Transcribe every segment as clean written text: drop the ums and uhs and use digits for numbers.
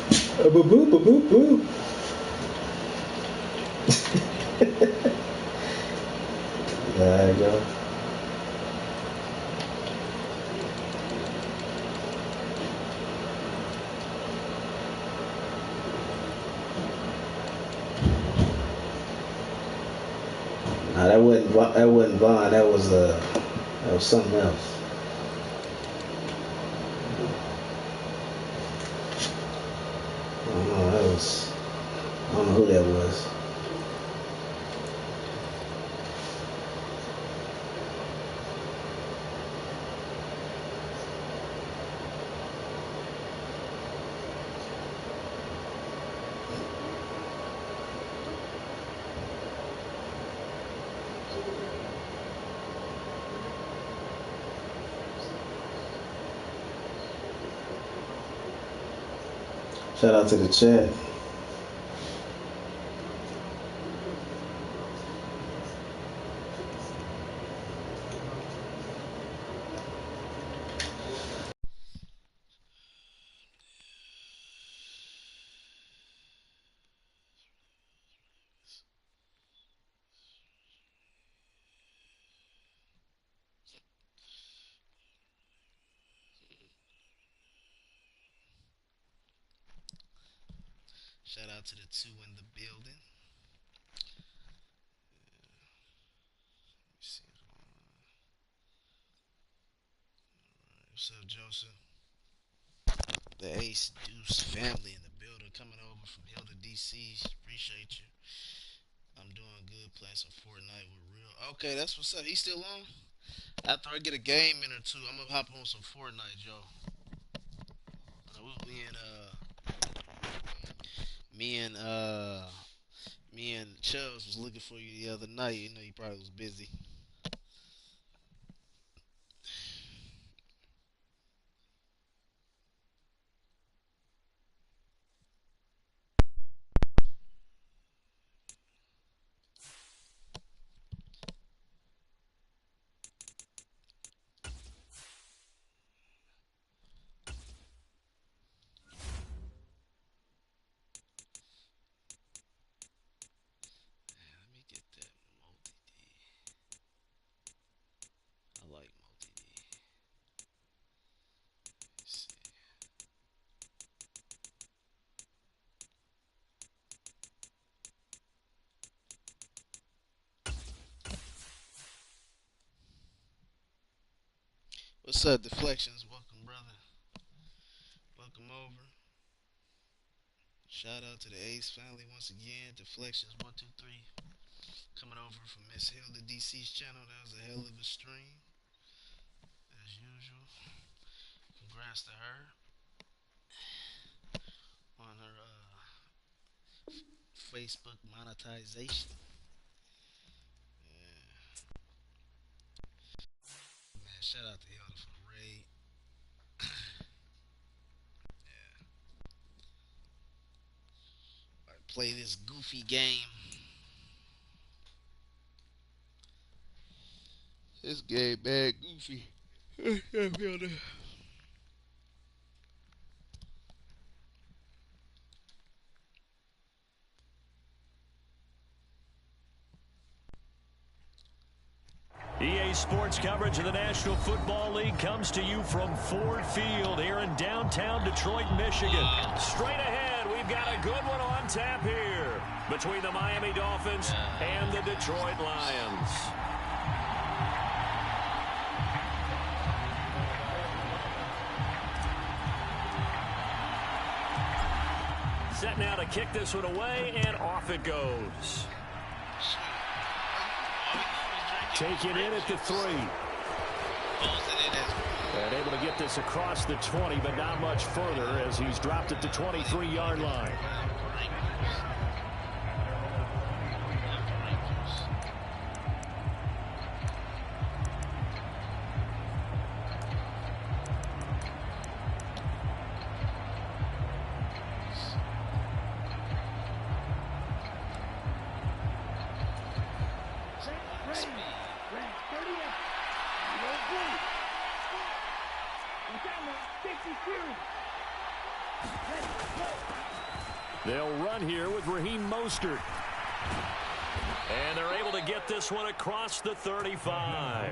Boo boo boo boo boo. There you go. Nah, that wasn't Vaughn. That was something else. I don't know. I don't know who that was. Shout out to the chat. Shout out to the two in the building. What's up, Joseph? The Ace Deuce family in the building coming over from Hill to DC. Appreciate you. I'm doing good playing some Fortnite with real. Okay, that's what's up. He's still on? After I get a game in or two, I'm gonna hop on some Fortnite, Joe. Me and me and me and Chubbs was looking for you the other night. You know you probably was busy. Let me get that multi D. I like multi D. Let's see. What's up, Deflections? Welcome, brother. Welcome over. Shout out to the Ace family once again. Deflections 123 coming over from Miss Hill to DC's channel. That was a hell of a stream, as usual. Congrats to her on her Facebook monetization. Yeah, man. Shout out to Hilda for the raid. Yeah, I play this goofy game. This game bad goofy. Hilda. EA Sports coverage of the National Football League comes to you from Ford Field here in downtown Detroit, Michigan. Straight ahead, we've got a good one on tap here between the Miami Dolphins and the Detroit Lions. Set now to kick this one away, and off it goes. Taken in at the 3. And able to get this across the 20, but not much further as he's dropped it to 23-yard line. They'll run here with Raheem Mostert. And they're able to get this one across the 35.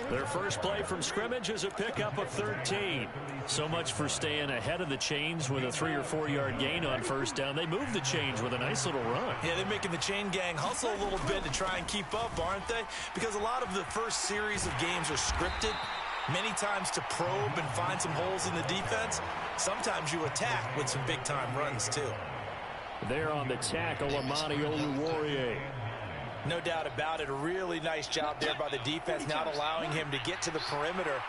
Their first play from scrimmage is a pickup of 13. So much for staying ahead of the chains with a 3 or 4 yard gain on first down. They move the chains with a nice little run. Yeah, they're making the chain gang hustle a little bit to try and keep up, aren't they? Because a lot of the first series of games are scripted, many times to probe and find some holes in the defense. Sometimes you attack with some big-time runs, too. There on the tackle, Amani Oluwarrior. No doubt about it. A really nice job there by the defense, not allowing him to get to the perimeter.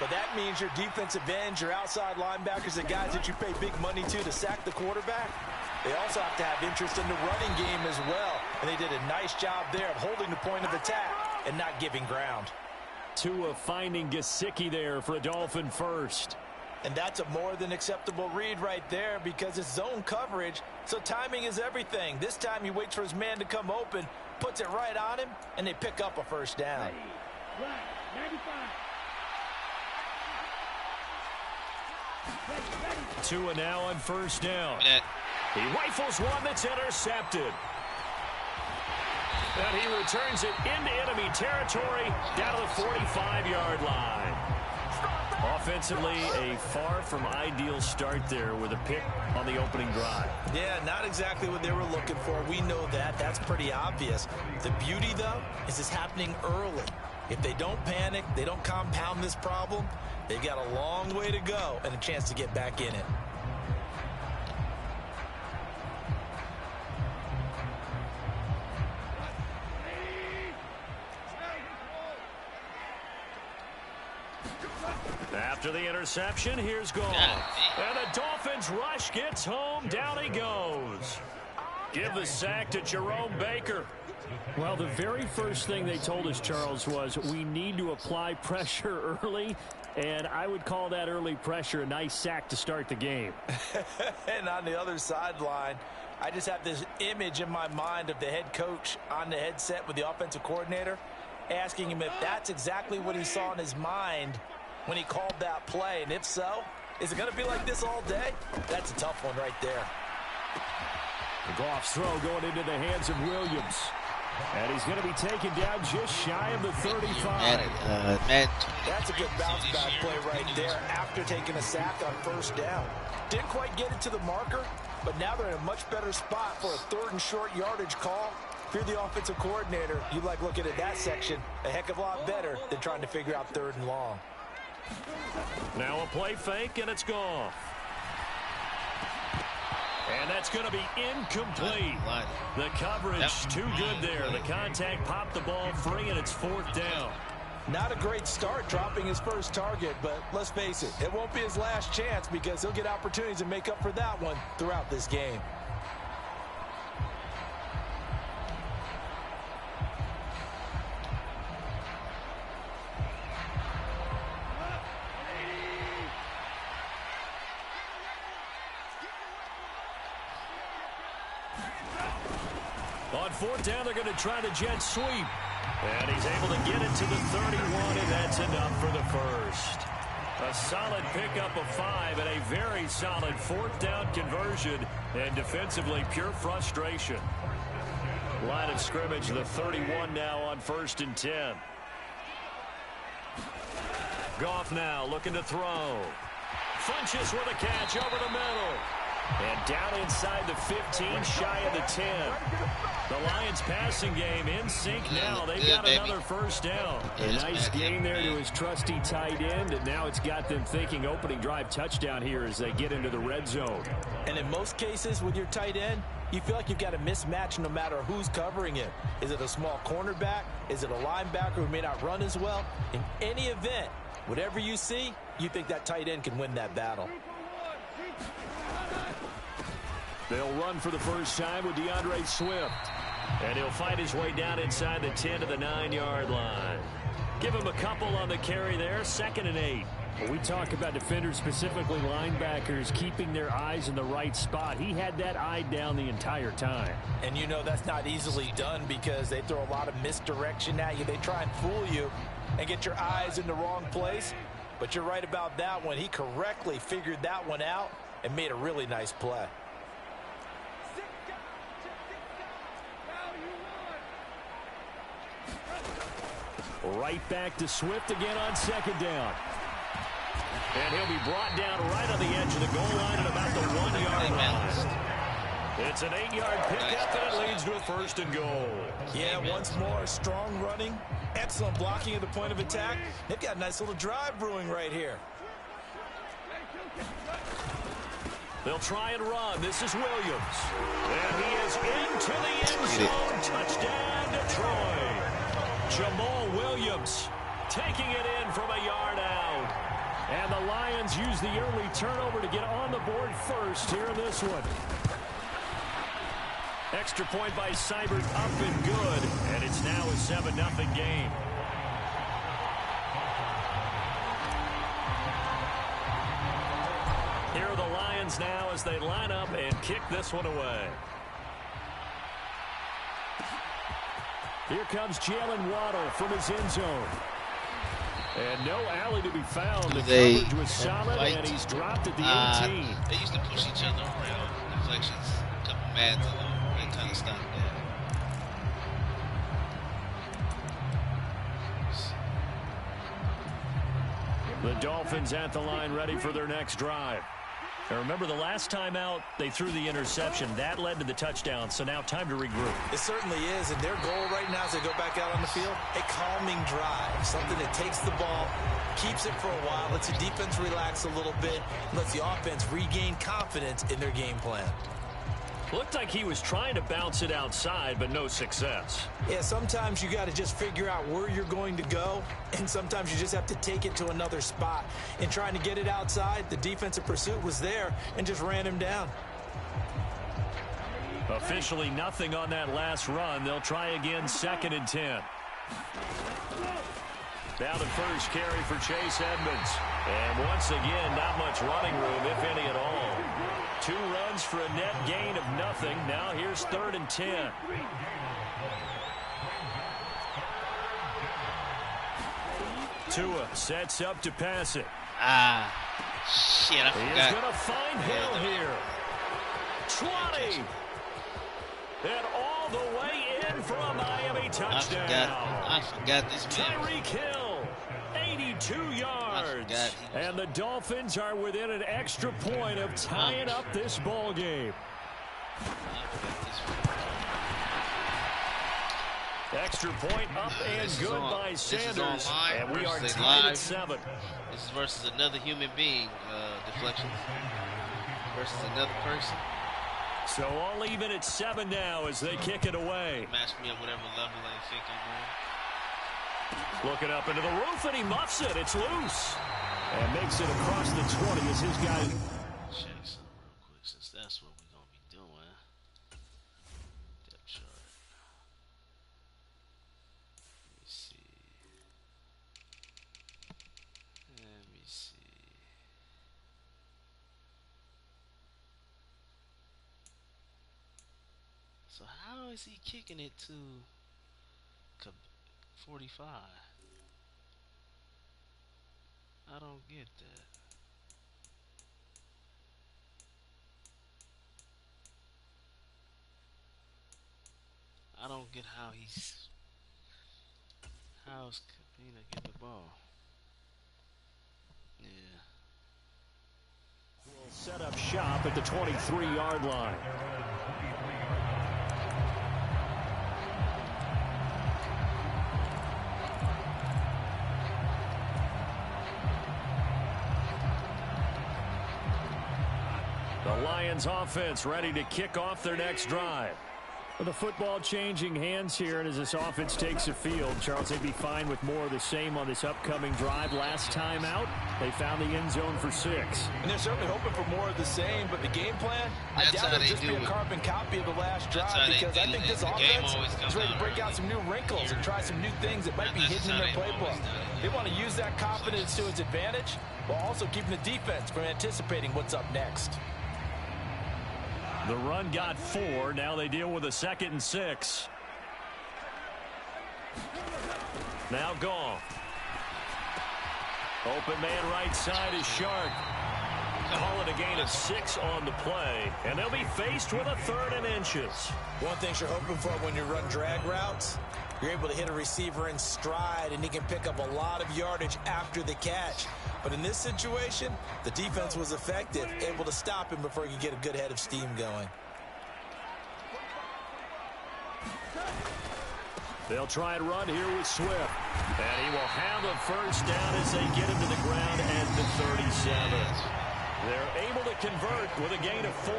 But that means your defensive ends, your outside linebackers, the guys that you pay big money to sack the quarterback, they also have to have interest in the running game as well. And they did a nice job there of holding the point of attack and not giving ground. Tua finding QuiCky there for a Dolphin first. And that's a more than acceptable read right there because it's zone coverage, so timing is everything. This time he waits for his man to come open, puts it right on him, and they pick up a first down. Tua now on first down. He rifles one that's intercepted. And he returns it into enemy territory down to the 45-yard line. Offensively, a far from ideal start there with a pick on the opening drive. Yeah, not exactly what they were looking for. We know that. That's pretty obvious. The beauty, though, is it's happening early. If they don't panic, they don't compound this problem, they've got a long way to go and a chance to get back in it. After the interception, here's Goff. And the Dolphins rush gets home. Down he goes. Give the sack to Jerome Baker. Well, the very first thing they told us, Charles, was we need to apply pressure early. And I would call that early pressure a nice sack to start the game. And on the other sideline, I just have this image in my mind of the head coach on the headset with the offensive coordinator, asking him if that's exactly what he saw in his mind when he called that play. And if so, is it going to be like this all day? That's a tough one right there. The Goff's throw going into the hands of Williams. And he's going to be taken down just shy of the 35. That's a good bounce back play right there after taking a sack on first down. Didn't quite get it to the marker, but now they're in a much better spot for a 3rd and short yardage call. If you're the offensive coordinator, you like looking at that section a heck of a lot better than trying to figure out 3rd and long. Now a play fake, and it's gone. And that's going to be incomplete. The coverage too good there. The contact popped the ball free, and it's 4th down. Not a great start dropping his first target, but let's face it, it won't be his last chance because he'll get opportunities to make up for that one throughout this game. On 4th down, they're going to try the jet sweep. And he's able to get it to the 31, and that's enough for the first. A solid pickup of 5 and a very solid 4th down conversion. And defensively, pure frustration. Line of scrimmage, the 31 now on 1st and 10. Goff now looking to throw. Funches with a catch over the middle. And down inside the 15, shy of the 10. The Lions passing game in sync now. They've got another first down. A nice game there to his trusty tight end, and now it's got them thinking opening drive touchdown here as they get into the red zone. And in most cases with your tight end, you feel like you've got a mismatch no matter who's covering it. Is it a small cornerback? Is it a linebacker who may not run as well? In any event, whatever you see, you think that tight end can win that battle. They'll run for the first time with DeAndre Swift. And he'll fight his way down inside the 10 to the 9-yard line. Give him a couple on the carry there, 2nd and 8. When we talk about defenders, specifically linebackers, keeping their eyes in the right spot, he had that eye down the entire time. And you know that's not easily done because they throw a lot of misdirection at you. They try and fool you and get your eyes in the wrong place. But you're right about that one. He correctly figured that one out and made a really nice play. Right back to Swift again on second down. And he'll be brought down right on the edge of the goal line at about the 1-yard line. It's an 8-yard pickup, and it leads to a first and goal. Yeah, once more, strong running, excellent blocking at the point of attack. They've got a nice little drive brewing right here. They'll try and run. This is Williams. And he is into the end zone. Touchdown, Detroit. Jamal Williams taking it in from a yard out. And the Lions use the early turnover to get on the board first here in this one. Extra point by Seibert up and good. And it's now a 7-0 game. Here are the Lions now as they line up and kick this one away. Here comes Jalen Waddle from his end zone. And no alley to be found. The coverage was solid, and he's dropped at the 18. They used to push each other around. Deflections, a couple Maddens ago. They kind of stopped that. The Dolphins at the line ready for their next drive. Now remember, the last time out, they threw the interception. That led to the touchdown, so now time to regroup. It certainly is, and their goal right now as they go back out on the field, a calming drive, something that takes the ball, keeps it for a while, lets the defense relax a little bit, lets the offense regain confidence in their game plan. Looked like he was trying to bounce it outside, but no success. Yeah, sometimes you got to just figure out where you're going to go, and sometimes you just have to take it to another spot. In trying to get it outside, the defensive pursuit was there and just ran him down. Officially nothing on that last run. They'll try again, 2nd and 10. Down to first carry for Chase Edmonds. And once again, not much running room, if any at all. 2 runs for a net gain of nothing. Now here's 3rd and 10. Tua sets up to pass it. Shit, I forgot. He's going to find Hill here. 20. And all the way in for a Miami touchdown. I forgot this man. Tyreek Hill, 82 yards. And the Dolphins are within an extra point of tying up this ball game. Extra point up and good by Sanders. And we are tied at 7. This is versus another human being, deflections. Versus another person. So all even at 7 now as they kick it away. Match me at whatever level they think I'm on. Looking up into the roof, and he muffs it. It's loose. And makes it across the 20 as his guy. Check something real quick, since that's what we're going to be doing. Depth chart. Let me see. Let me see. So how is he kicking it to 45? I don't get that. I don't get how he's Cabina get the ball. Yeah. We'll set up shop at the 23-yard line. The Lions offense ready to kick off their next drive. With the football changing hands here, and as this offense takes the field, Charles, they'd be fine with more of the same on this upcoming drive. Last time out, they found the end zone for 6. And they're certainly hoping for more of the same, but the game plan, I doubt it'll just be a carbon copy of the last drive, because I think this offense is ready to break out some new wrinkles and try some new things that might be hidden in their playbook. They want to use that confidence to its advantage, while also keeping the defense from anticipating what's up next. The run got 4. Now they deal with a 2nd and 6. Now Gong. Open man right side is Shark. Call it a gain of 6 on the play, and they'll be faced with a 3rd and inches. One thing you're hoping for when you run drag routes, you're able to hit a receiver in stride, and he can pick up a lot of yardage after the catch. But in this situation, the defense was effective, able to stop him before he could get a good head of steam going. They'll try and run here with Swift. And he will have a first down as they get him to the ground at the 37. They're able to convert with a gain of 4.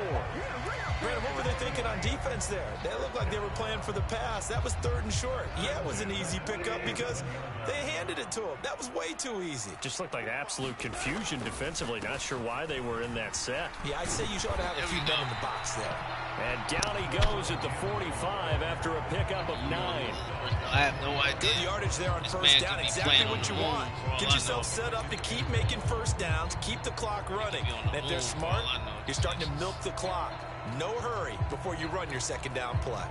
Brandon, what were they thinking on defense there? They looked like they were playing for the pass. That was 3rd and short. Yeah, it was an easy pickup because they handed it to him. That was way too easy. Just looked like absolute confusion defensively. Not sure why they were in that set. Yeah, I'd say you ought to have a few men in the box there. And down he goes at the 45 after a pickup of 9. I have no idea. Good yardage there on first down. Exactly what you want. Get yourself set up to keep making first downs, keep the clock running. And if they're smart, you're starting to milk the clock. No hurry before you run your second down play.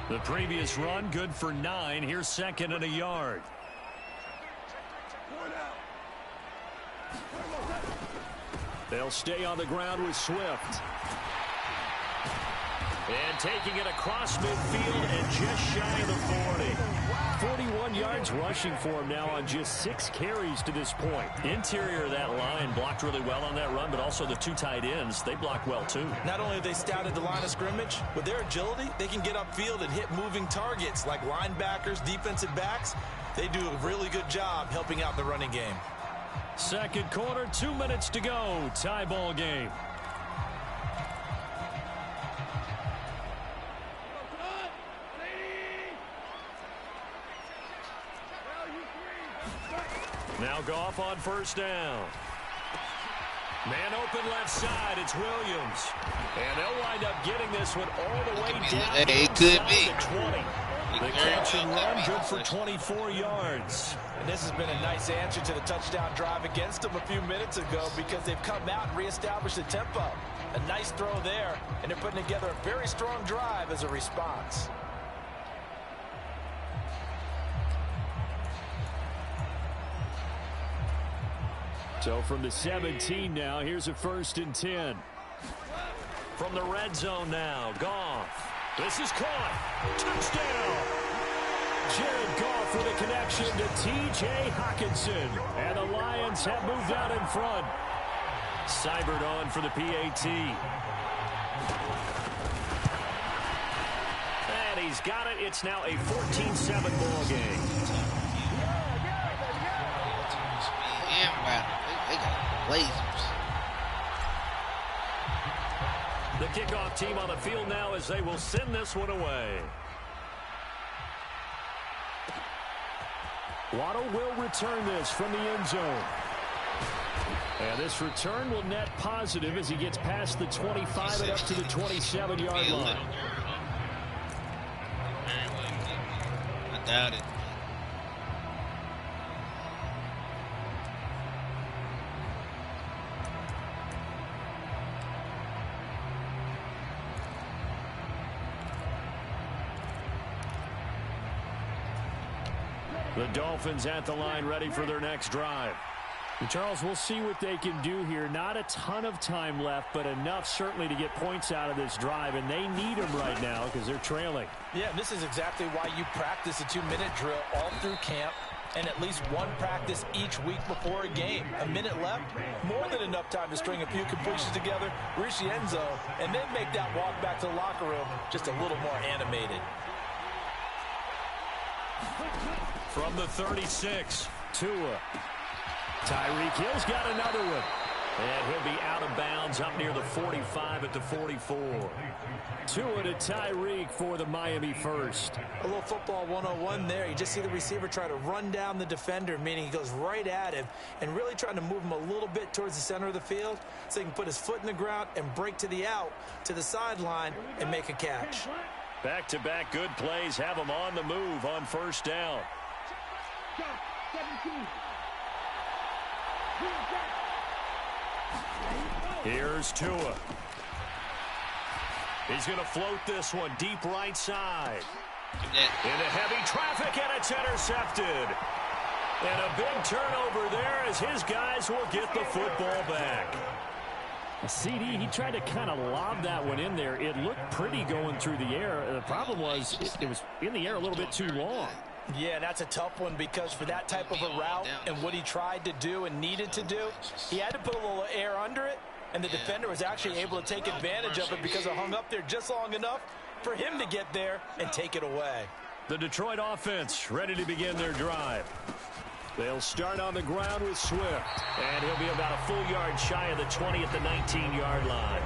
The previous run, good for 9. Here's 2nd and a yard. They'll stay on the ground with Swift. And taking it across midfield and just shy of the 40. 41 yards rushing for him now on just 6 carries to this point. Interior of that line blocked really well on that run, but also the 2 tight ends, they blocked well too. Not only have they scouted the line of scrimmage, with their agility, they can get upfield and hit moving targets like linebackers, defensive backs. They do a really good job helping out the running game. Second quarter, 2 minutes to go. Tie ball game. Now Goff on first down. Man open left side. It's Williams. And they'll wind up getting this one all the way down. It could be. The 20. The catch and run good for 24 yards. And this has been a nice answer to the touchdown drive against them a few minutes ago because they've come out and reestablished the tempo. A nice throw there, and they're putting together a very strong drive as a response. So from the 17 now, here's a 1st and 10. From the red zone now, Goff. This is caught. Touchdown. Jared Goff with a connection to T.J. Hockenson. And the Lions have moved out in front. Seibert on for the PAT. And he's got it. It's now a 14-7 ball game. They got lasers. The kickoff team on the field now as they will send this one away. Waddle will return this from the end zone. And this return will net positive as he gets past the 25 and up to the 27-yard line. I doubt it. The Dolphins at the line ready for their next drive. And Charles, we'll see what they can do here. Not a ton of time left, but enough certainly to get points out of this drive, and they need them right now because they're trailing. Yeah, this is exactly why you practice a 2-minute drill all through camp and at least one practice each week before a game. A minute left, more than enough time to string a few completions together, reach the end zone, and then make that walk back to the locker room just a little more animated. From the 36, Tua. Tyreek Hill's got another one. And he'll be out of bounds up near the 45 at the 44. Tua to Tyreek for the Miami first. A little football 101 there. You just see the receiver try to run down the defender, meaning he goes right at him and really trying to move him a little bit towards the center of the field so he can put his foot in the ground and break to the out, to the sideline, and make a catch. Back-to-back good plays have him on the move on first down. Here's Tua. He's going to float this one deep right side. Into heavy traffic, and it's intercepted. And a big turnover there as his guys will get the football back. CD, he tried to kind of lob that one in there. It looked pretty going through the air. The problem was it was in the air a little bit too long. Yeah, that's a tough one because for that type of a route and what he tried to do and needed to do, he had to put a little air under it, and the defender was actually able to take advantage of it because it hung up there just long enough for him to get there and take it away. The Detroit offense ready to begin their drive. They'll start on the ground with Swift, and he'll be about a full yard shy of the 20 at the 19-yard line.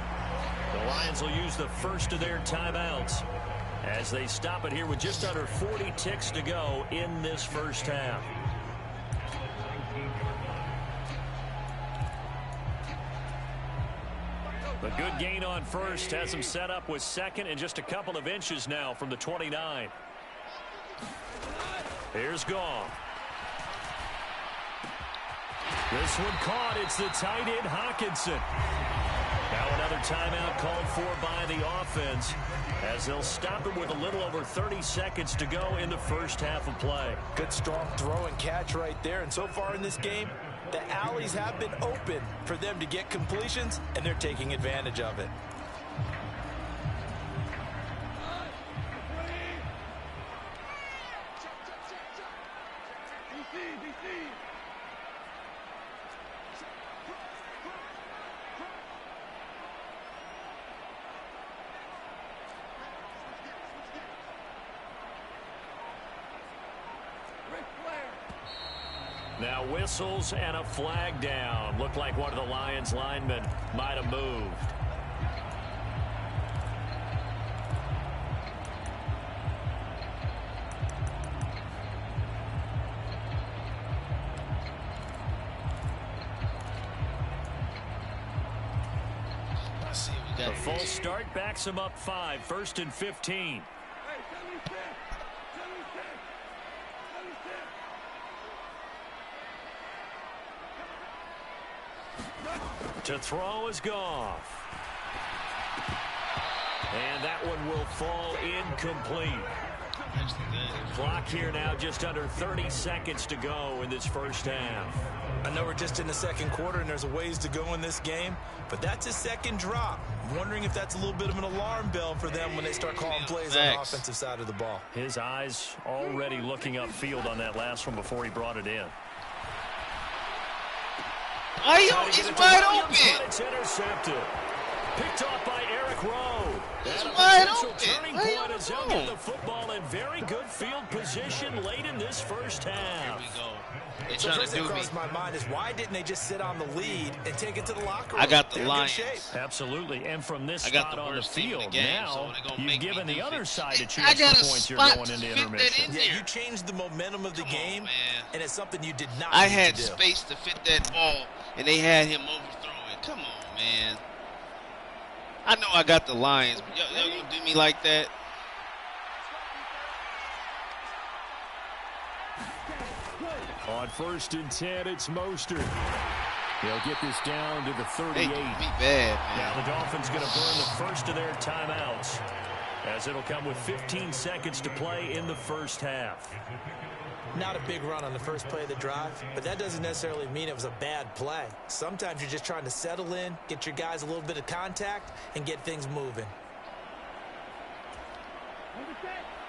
The Lions will use the first of their timeouts as they stop it here with just under 40 ticks to go in this first half. The good gain on first has him set up with second and just a couple of inches now from the 29. Here's Goff. This one caught. It's the tight end, Hawkinson. Now another timeout called for by the offense as they'll stop it with a little over 30 seconds to go in the first half of play. Good strong throw and catch right there. And so far in this game, the alleys have been open for them to get completions, and they're taking advantage of it. Now whistles and a flag down. Looked like one of the Lions linemen might have moved. The false start backs him up 5, 1st and 15. To throw is Goff. And that one will fall incomplete. Clock here now just under 30 seconds to go in this first half. I know we're just in the second quarter and there's a ways to go in this game, but that's a second drop. I'm wondering if that's a little bit of an alarm bell for them when they start calling plays on the offensive side of the ball. His eyes already looking upfield on that last one before he brought it in. He's wide open. It's intercepted. Picked off by Eric Rowe. He's wide open. Turning point as he'll get the football in very good field position late in this first half. Here we go. They're So trying first to thing do me. across my mind is why didn't they just sit on the lead and take it to the locker room? I got the They're in good Lions. shape. Absolutely. And from this I got spot the on the worst team in the field, game, so now they're gonna you've make me given the do other it. side a I chance got for a points here spot going to into fit that intermission. in. Yeah, you changed the momentum of the Come on, game, man. and it's something you did not I need had to do. space to fit that ball, and they had him overthrow it. Come on, man. I know I got the Lions, but y'all gonna do me like that? On 1st and 10, it's Mostert. He'll get this down to the 38. They do me bad, Now man. the Dolphins going to burn the first of their timeouts as it'll come with 15 seconds to play in the first half. Not a big run on the first play of the drive, but that doesn't necessarily mean it was a bad play. Sometimes you're just trying to settle in, get your guys a little bit of contact, and get things moving.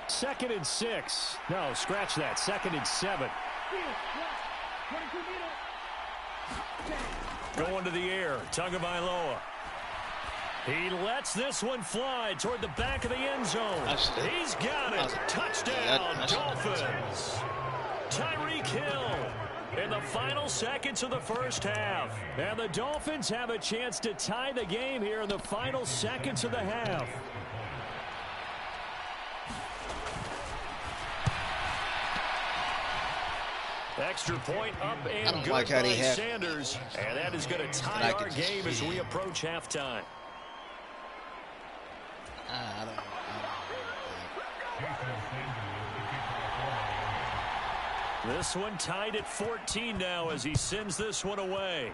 2nd and 6. No, scratch that. 2nd and 7. Going to the air. Tagovailoa. He lets this one fly toward the back of the end zone. He's got it. Touchdown, Dolphins. Tyreek Hill in the final seconds of the first half. And the Dolphins have a chance to tie the game here in the final seconds of the half. Extra point up and good by Sanders. And that is going to tie our game as we approach halftime. I don't know. This one tied at 14 now as he sends this one away.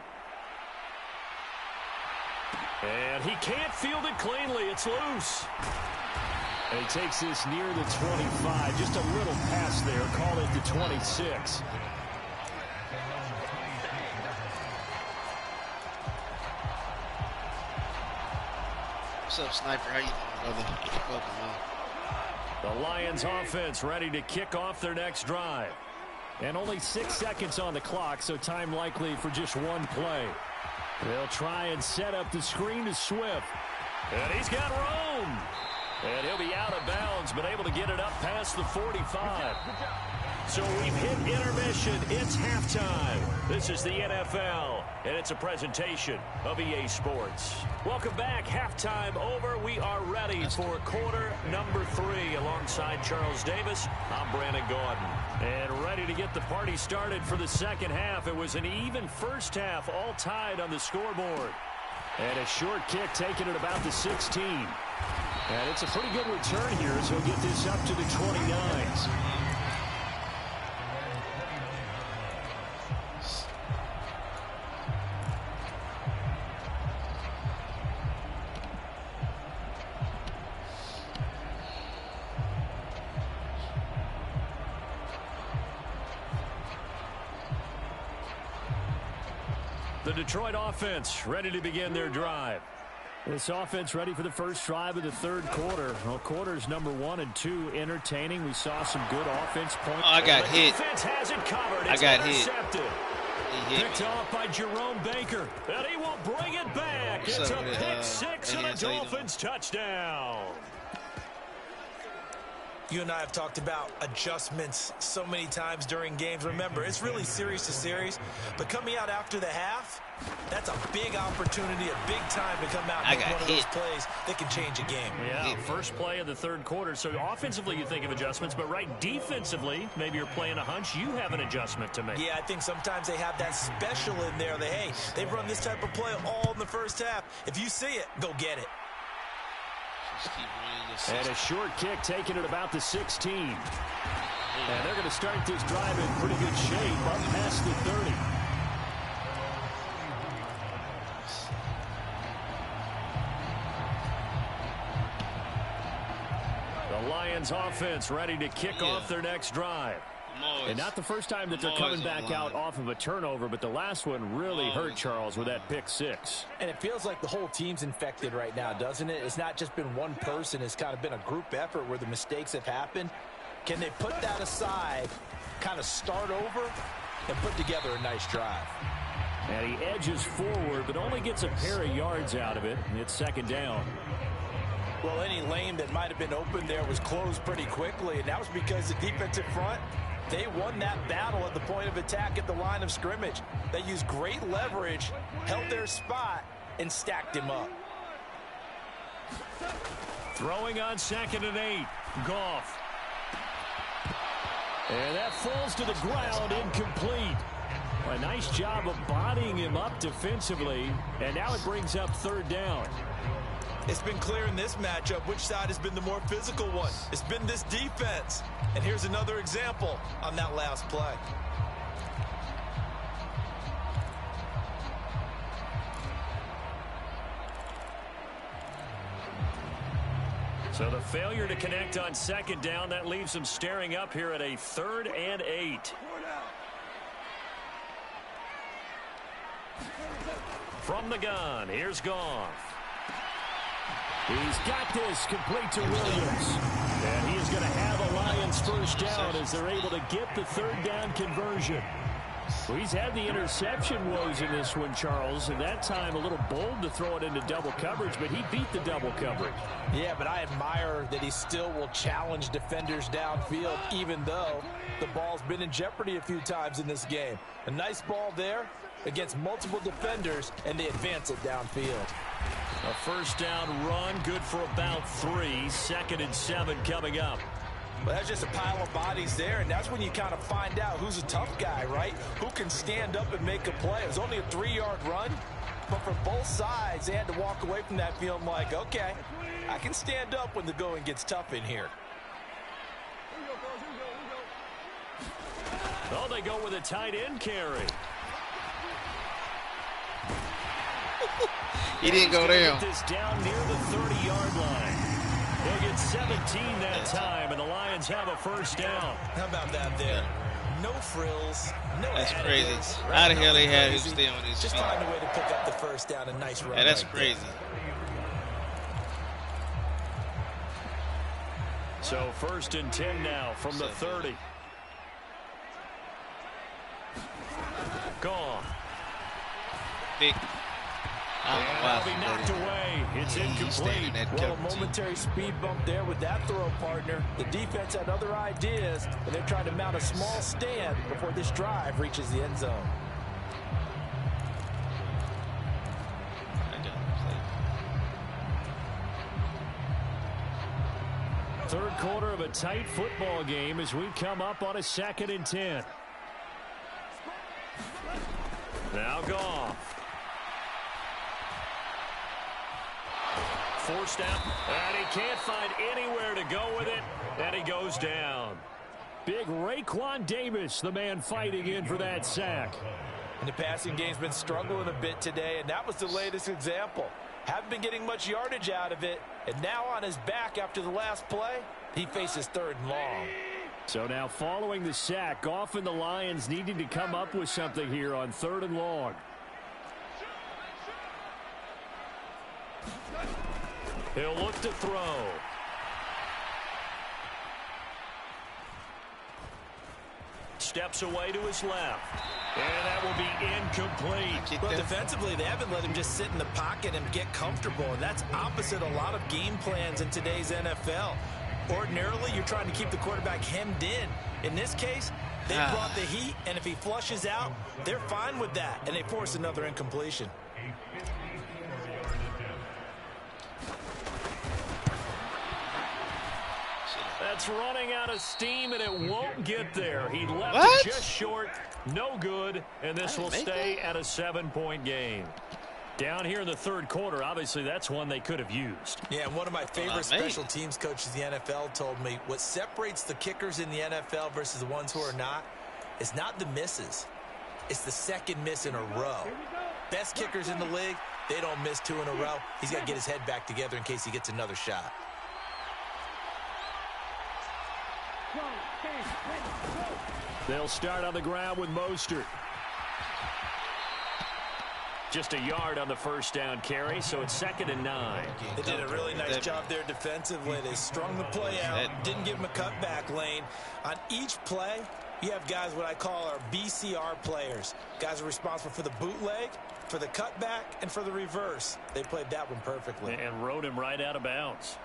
And he can't field it cleanly. It's loose. And he takes this near the 25. Just a little pass there. Call it the 26. What's up, Sniper? How you doing, brother? Welcome, man. The Lions offense ready to kick off their next drive. And only 6 seconds on the clock, so time likely for just one play. They'll try and set up the screen to Swift. And he's got room. And he'll be out of bounds, but able to get it up past the 45. So we've hit intermission. It's halftime. This is the NFL, and it's a presentation of EA Sports. Welcome back. Halftime over. We are ready for quarter number 3. Alongside Charles Davis, I'm Brandon Gordon. And ready to get the party started for the second half. It was an even first half, all tied on the scoreboard. And a short kick taken at about the 16. And it's a pretty good return here as he'll get this up to the 29s. The Detroit offense ready to begin their drive. This offense ready for the first drive of the third quarter. Well, quarters number 1 and 2 entertaining. We saw some good offense points. Oh, I got hit. Defense has it covered. I got hit. Picked off by Jerome Baker. And he will bring it back. What's it's up, a pick six and a Dolphins touchdown. You and I have talked about adjustments so many times during games. Remember, it's really series to series. But coming out after the half, that's a big opportunity, a big time to come out and make one of those plays that can change a game. Yeah, first play of the third quarter. So offensively, you think of adjustments, but right defensively, maybe you're playing a hunch. You have an adjustment to make. Yeah, I think sometimes they have that special in there that, hey, they've run this type of play all in the first half. If you see it, go get it. And a short kick taken at about the 16. And they're going to start this drive in pretty good shape up past the 30. The Lions offense ready to kick off their next drive. And not the first time that they're coming back out off of a turnover, but the last one really hurt Charles with that pick six. And it feels like the whole team's infected right now, doesn't it? It's not just been one person. It's kind of been a group effort where the mistakes have happened. Can they put that aside, kind of start over, and put together a nice drive? And he edges forward, but only gets a pair of yards out of it. It's second down. Well, any lane that might have been open there was closed pretty quickly, and that was because the defensive front, they won that battle at the point of attack at the line of scrimmage. They used great leverage, held their spot, and stacked him up. Throwing on 2nd and 8. Goff. And that falls to the ground, incomplete. A nice job of bodying him up defensively, and now it brings up third down. It's been clear in this matchup which side has been the more physical one. It's been this defense. And here's another example on that last play. So the failure to connect on second down, that leaves them staring up here at a 3rd and 8. From the gun, here's Goff. He's got this complete to Williams. And he is going to have a Lions first down as they're able to get the third down conversion. Well, he's had the interception woes in this one, Charles, and that time a little bold to throw it into double coverage, but he beat the double coverage. Yeah, but I admire that he still will challenge defenders downfield, even though the ball's been in jeopardy a few times in this game. A nice ball there against multiple defenders, and they advance it downfield. A first down run, good for about 3. 2nd and 7 coming up. Well, that's just a pile of bodies there, and that's when you kind of find out who's a tough guy, right? Who can stand up and make a play. It was only a 3-yard run, but for both sides, they had to walk away from that feeling like, okay, I can stand up when the going gets tough in here. Oh, they go with a tight end carry. He didn't go down. This down near the 30-yard line. They'll get 17 that time, and the Lions have a first down. How about that there? No frills, no That's additives. crazy. How the hell they had him stay on his Just feet? find a way to pick up the first down. A nice run. Yeah, that's right crazy. there. So 1st and 10 now from the 30. Gone. Big. That'll be knocked away. It's incomplete. Well, a momentary speed bump there with that throw, partner. The defense had other ideas, and they're trying to mount a small stand before this drive reaches the end zone. Third quarter of a tight football game as we come up on a 2nd and 10. Now Goff. Forced out, and he can't find anywhere to go with it, and he goes down. Big Raekwon Davis, the man fighting in for that sack. And the passing game's been struggling a bit today, and that was the latest example. Haven't been getting much yardage out of it, and now on his back after the last play, he faces 3rd and long. So now following the sack, Goff and the Lions needing to come up with something here on 3rd and long. He'll look to throw. Steps away to his left. And that will be incomplete. Well, defensively, they haven't let him just sit in the pocket and get comfortable, and that's opposite a lot of game plans in today's NFL. Ordinarily, you're trying to keep the quarterback hemmed in. In this case, they brought the heat, and if he flushes out, they're fine with that, and they force another incompletion. That's running out of steam, and it won't get there. He left it just short. No good, and this will stay at a 7-point game. Down here in the 3rd quarter, obviously that's one they could have used. Yeah, and one of my favorite special teams coaches in the NFL told me what separates the kickers in the NFL versus the ones who are not is not the misses. It's the 2nd miss in a row. Best kickers in the league, they don't miss 2 in a row. He's got to get his head back together in case he gets another shot. They'll start on the ground with Mostert. Just a yard on the 1st down carry, so it's 2nd and 9. They did a really nice job there defensively. They strung the play out, didn't give him a cutback lane. On each play, you have guys what I call our BCR players. Guys are responsible for the bootleg, for the cutback, and for the reverse. They played that one perfectly. And rode him right out of bounds.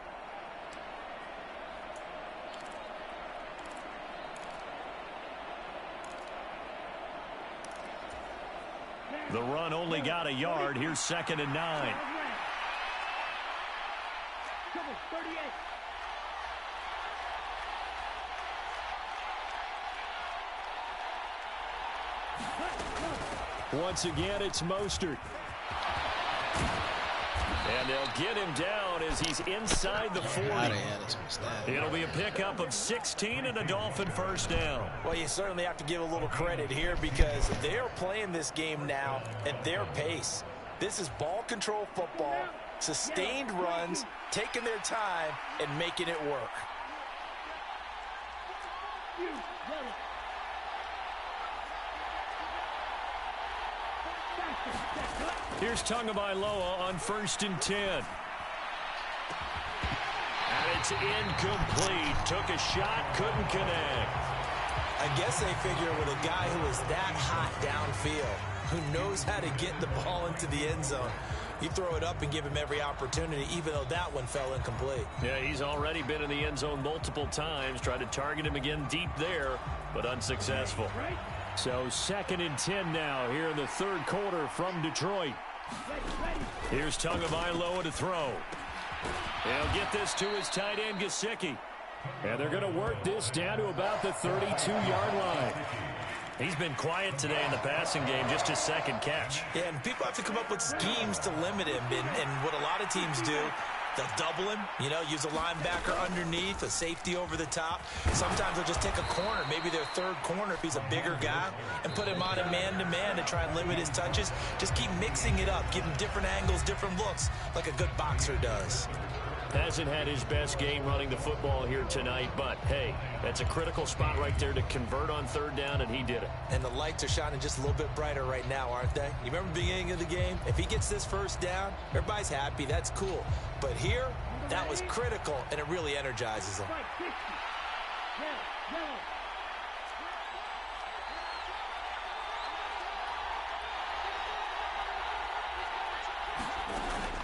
The run only got a yard. Here's 2nd and 9. Once again, it's Mostert. And they'll get him down as he's inside the 40. It'll be a pickup of 16 and a Dolphin 1st down. Well, you certainly have to give a little credit here because they're playing this game now at their pace. This is ball control football, sustained runs, taking their time, and making it work. Here's Tagovailoa on 1st and 10. And it's incomplete. Took a shot, couldn't connect. I guess they figure with a guy who is that hot downfield, who knows how to get the ball into the end zone, you throw it up and give him every opportunity, even though that one fell incomplete. Yeah, he's already been in the end zone multiple times. Tried to target him again deep there, but unsuccessful. So 2nd and 10 now here in the 3rd quarter from Detroit. Here's Tagovailoa to throw. He'll get this to his tight end, QuiCky. And they're going to work this down to about the 32-yard line. He's been quiet today in the passing game, just his 2nd catch. Yeah, and people have to come up with schemes to limit him. And what a lot of teams do, they'll double him, use a linebacker underneath, a safety over the top. Sometimes they'll just take a corner, maybe their 3rd corner if he's a bigger guy, and put him on a man-to-man to try and limit his touches. Just keep mixing it up, give him different angles, different looks, like a good boxer does. Hasn't had his best game running the football here tonight, but, hey, that's a critical spot right there to convert on 3rd down, and he did it. And the lights are shining just a little bit brighter right now, aren't they? You remember the beginning of the game? If he gets this 1st down, everybody's happy. That's cool. But here, That was critical, and it really energizes him.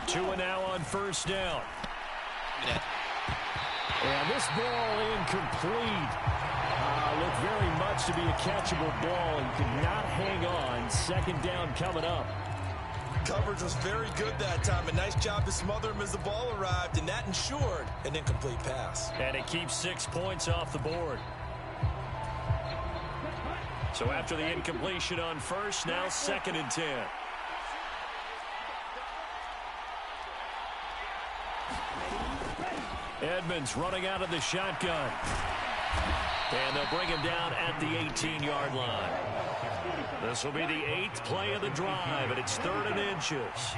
Two and now on first down. Yeah. And this ball incomplete. Looked very much to be a catchable ball and could not hang on. Second down coming up. Coverage was very good that time. A nice job to smother him as the ball arrived, and that ensured an incomplete pass. And it keeps 6 points off the board. So after the incompletion on first, now 2nd and 10. Edmonds running out of the shotgun. And they'll bring him down at the 18-yard line. This will be the 8th play of the drive, and it's 3rd and inches.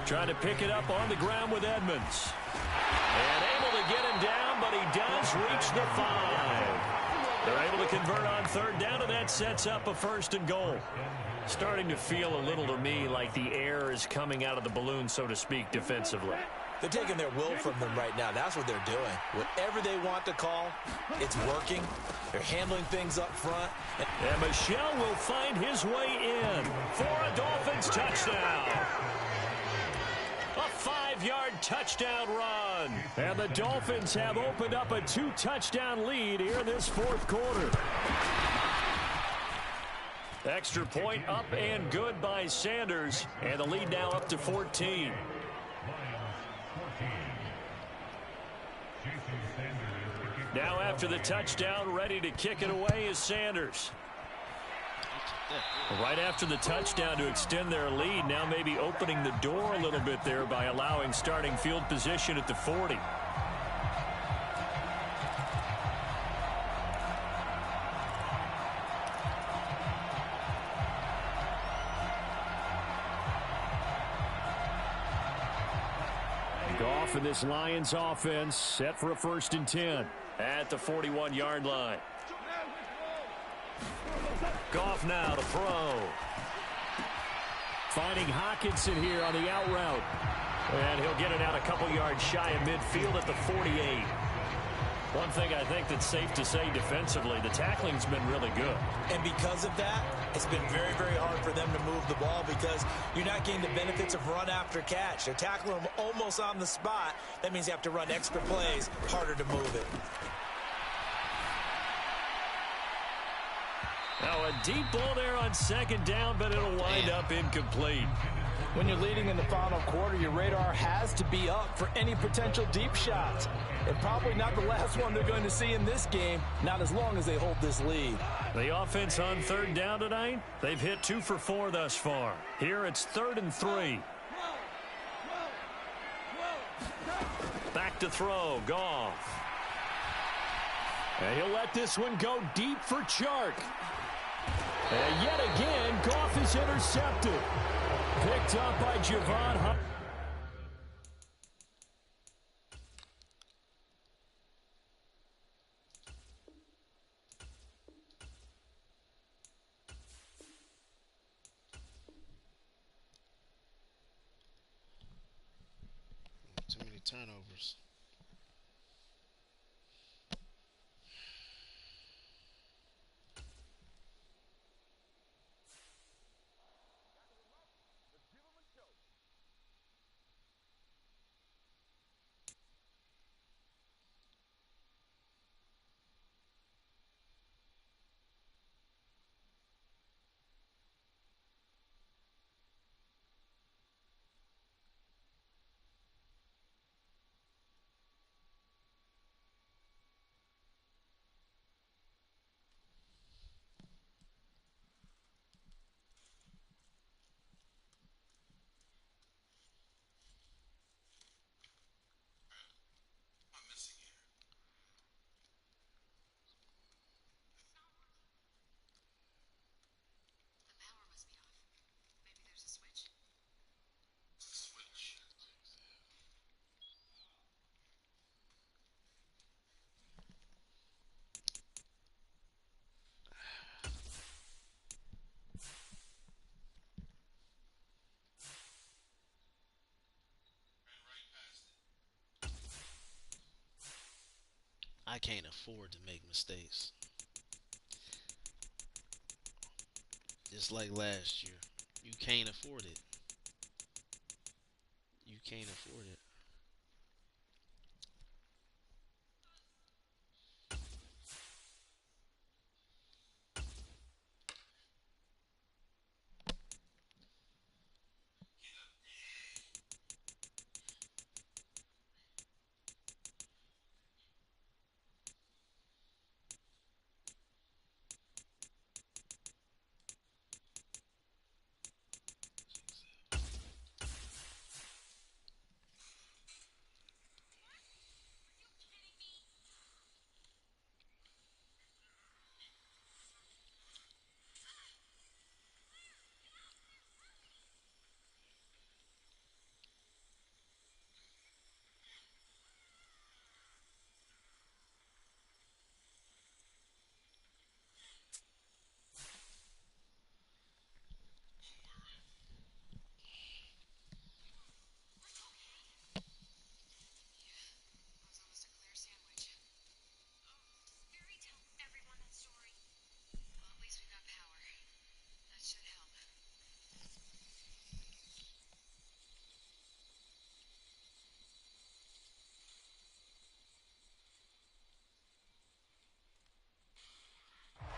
Trying to pick it up on the ground with Edmonds. And able to get him down, but he does reach the 5. They're able to convert on 3rd down, and that sets up a 1st and goal. Starting to feel a little to me like the air is coming out of the balloon, so to speak, defensively. They're taking their will from them right now. That's what they're doing. Whatever they want to call, it's working. They're handling things up front. And Michel will find his way in for a Dolphins touchdown. A 5-yard touchdown run. And the Dolphins have opened up a 2-touchdown lead here in this 4th quarter. Extra point up and good by Sanders. And the lead now up to 14. Now after the touchdown, ready to kick it away is Sanders. Right after the touchdown to extend their lead, now maybe opening the door a little bit there by allowing starting field position at the 40. Goff in this Lions offense set for a 1st and 10 at the 41-yard line. Goff now to throw. Finding Hockenson here on the out route. And he'll get it out a couple yards shy of midfield at the 48. One thing I think that's safe to say defensively, the tackling's been really good. And because of that, it's been very, very hard for them to move the ball because you're not getting the benefits of run after catch. They're tackling them almost on the spot. That means you have to run extra plays, harder to move it. Now a deep ball there on 2nd down, but it'll wind up incomplete. When you're leading in the final quarter, your radar has to be up for any potential deep shots. And probably not the last one they're going to see in this game, not as long as they hold this lead. The offense on 3rd down tonight, they've hit 2 for 4 thus far. Here it's 3rd and 3. Back to throw, Goff. And he'll let this one go deep for Chark. And yet again, Goff is intercepted. Picked up by Javon Hunt. Too many turnovers. I can't afford to make mistakes. Just like last year. You can't afford it. You can't afford it.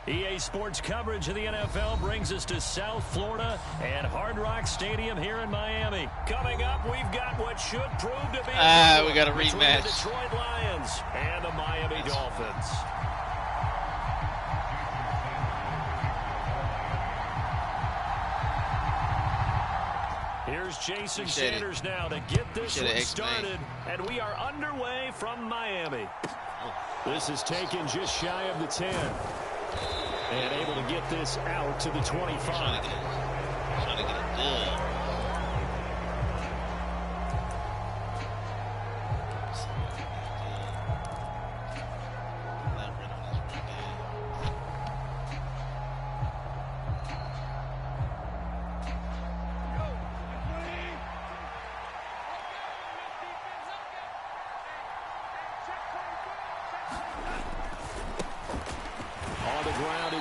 EA Sports coverage of the NFL brings us to South Florida and Hard Rock Stadium here in Miami. Coming up, we've got what should prove to be we got a rematch. The Detroit Lions and the Miami Dolphins. Here's Jason Sanders now to get this one started, and we are underway from Miami. This is taken just shy of the 10. And able to get this out to the 25. Trying to get it done.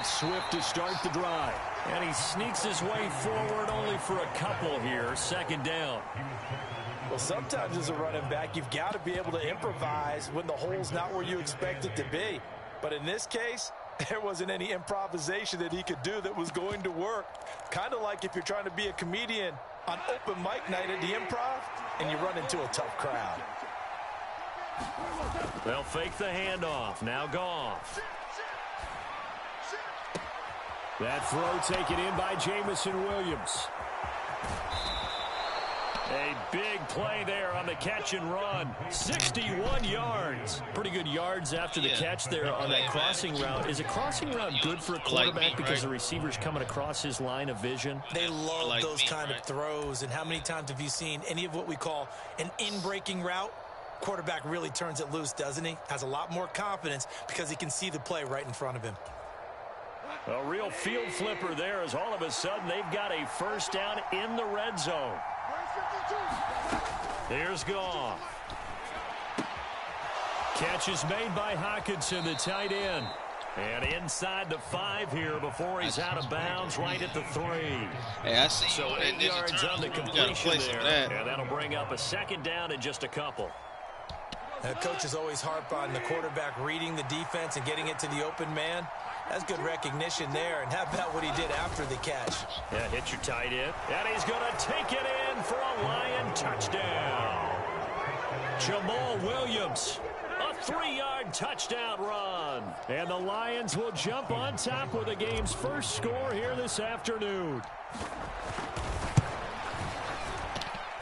Swift to start the drive. And he sneaks his way forward only for a couple here. Second down. Well, sometimes as a running back, you've got to be able to improvise when the hole's not where you expect it to be. But in this case, there wasn't any improvisation that he could do that was going to work. Kind of like if you're trying to be a comedian on open mic night at the Improv and you run into a tough crowd. They'll fake the handoff. Now Goff. That throw taken in by Jamison Williams. A big play there on the catch and run. 61 yards. Pretty good yards after the catch there on that crossing route. Is a crossing route good for a quarterback because the receiver's coming across his line of vision? They love those kind of throws. And how many times have you seen any of what we call an in-breaking route? Quarterback really turns it loose, doesn't he? Has a lot more confidence because he can see the play right in front of him. A real field flipper there as all of a sudden they've got a first down in the red zone. Here's Goff. Catch is made by Hockenson, the tight end. And inside the 5 here before he's out of bounds right at the 3. Hey, I see. So 8 yards on the completion there. And that'll bring up a second down in just a couple. Coaches always harp on the quarterback reading the defense and getting it to the open man. That's good recognition there. And how about what he did after the catch? Yeah, hit your tight end. And he's going to take it in for a Lion touchdown. Jamal Williams, a 3-yard touchdown run. And the Lions will jump on top with the game's first score here this afternoon.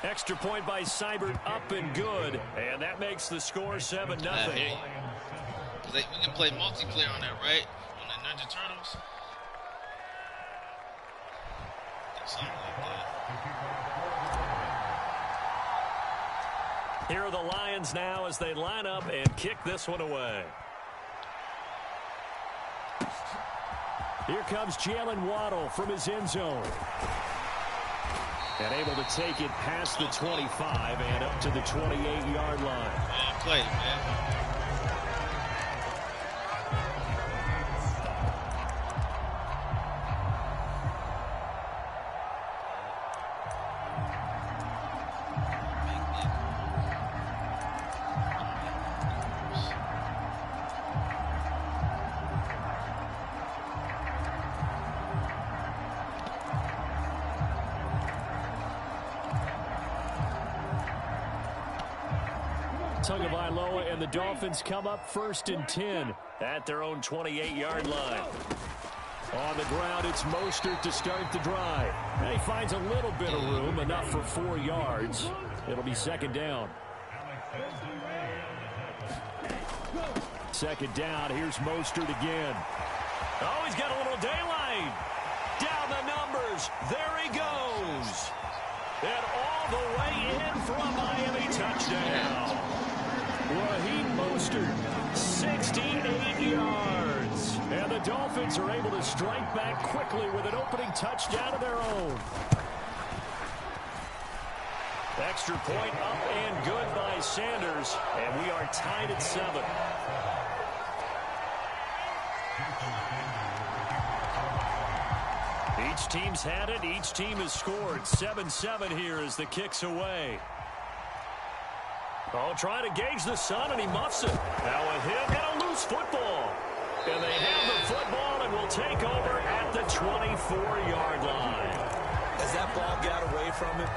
Extra point by Seibert, up and good. And that makes the score 7-0. We can play multiplayer on that, right? On the Ninja Turtles? Something like that. Here are the Lions now as they line up and kick this one away. Here comes Jalen Waddle from his end zone. And able to take it past the 25 and up to the 28-yard line. Play, man. Tagovailoa and the Dolphins come up 1st and 10 at their own 28-yard line. On the ground, it's Mostert to start the drive. And he finds a little bit of room, enough for 4 yards. It'll be 2nd down. 2nd down, here's Mostert again. Oh, he's got a little daylight. Down the numbers. There he goes. And all the way in for a Miami touchdown. Raheem Mostert, 68 yards. And the Dolphins are able to strike back quickly with an opening touchdown of their own. Extra point up and good by Sanders. And we are tied at 7. Each team's had it. Each team has scored. 7-7 here as the kick's away. Oh, trying to gauge the sun, and he muffs it. Now with him and a loose football. And they have the football and will take over at the 24-yard line. As that ball got away from him,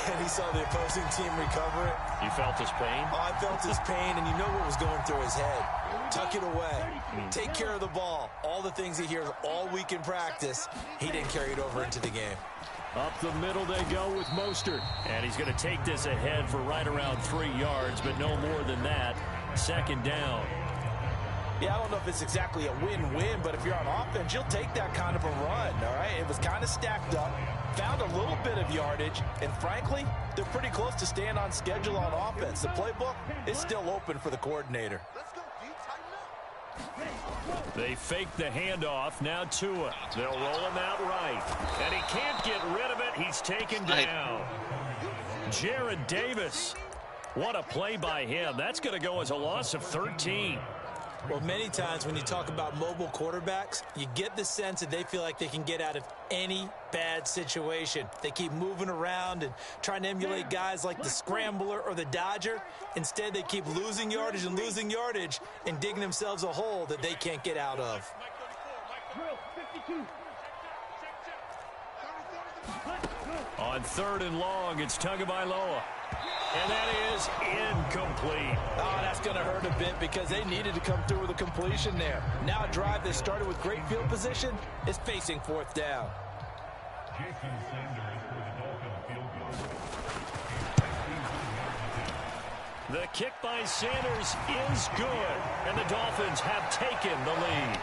and he saw the opposing team recover it. You felt his pain? Oh, I felt his pain, and you know what was going through his head. Tuck it away. Take care of the ball. All the things he hears all week in practice, he didn't carry it over into the game. Up the middle they go with Mostert. And he's going to take this ahead for right around 3 yards, but no more than that. 2nd down. Yeah, I don't know if it's exactly a win-win, but if you're on offense, you'll take that kind of a run, all right? It was kind of stacked up, found a little bit of yardage, and frankly, they're pretty close to staying on schedule on offense. The playbook is still open for the coordinator. They fake the handoff. Now Tua. They'll roll him out right. And he can't get rid of it. He's taken down. Jared Davis. What a play by him. That's going to go as a loss of 13. Well, many times when you talk about mobile quarterbacks, you get the sense that they feel like they can get out of any bad situation. They keep moving around and trying to emulate guys like the Scrambler or the Dodger. Instead, they keep losing yardage and digging themselves a hole that they can't get out of. On 3rd and long, it's Tagovailoa. And that is incomplete. Oh, that's going to hurt a bit because they needed to come through with a completion there. Now a drive that started with great field position is facing 4th down. The kick by Sanders is good, and the Dolphins have taken the lead.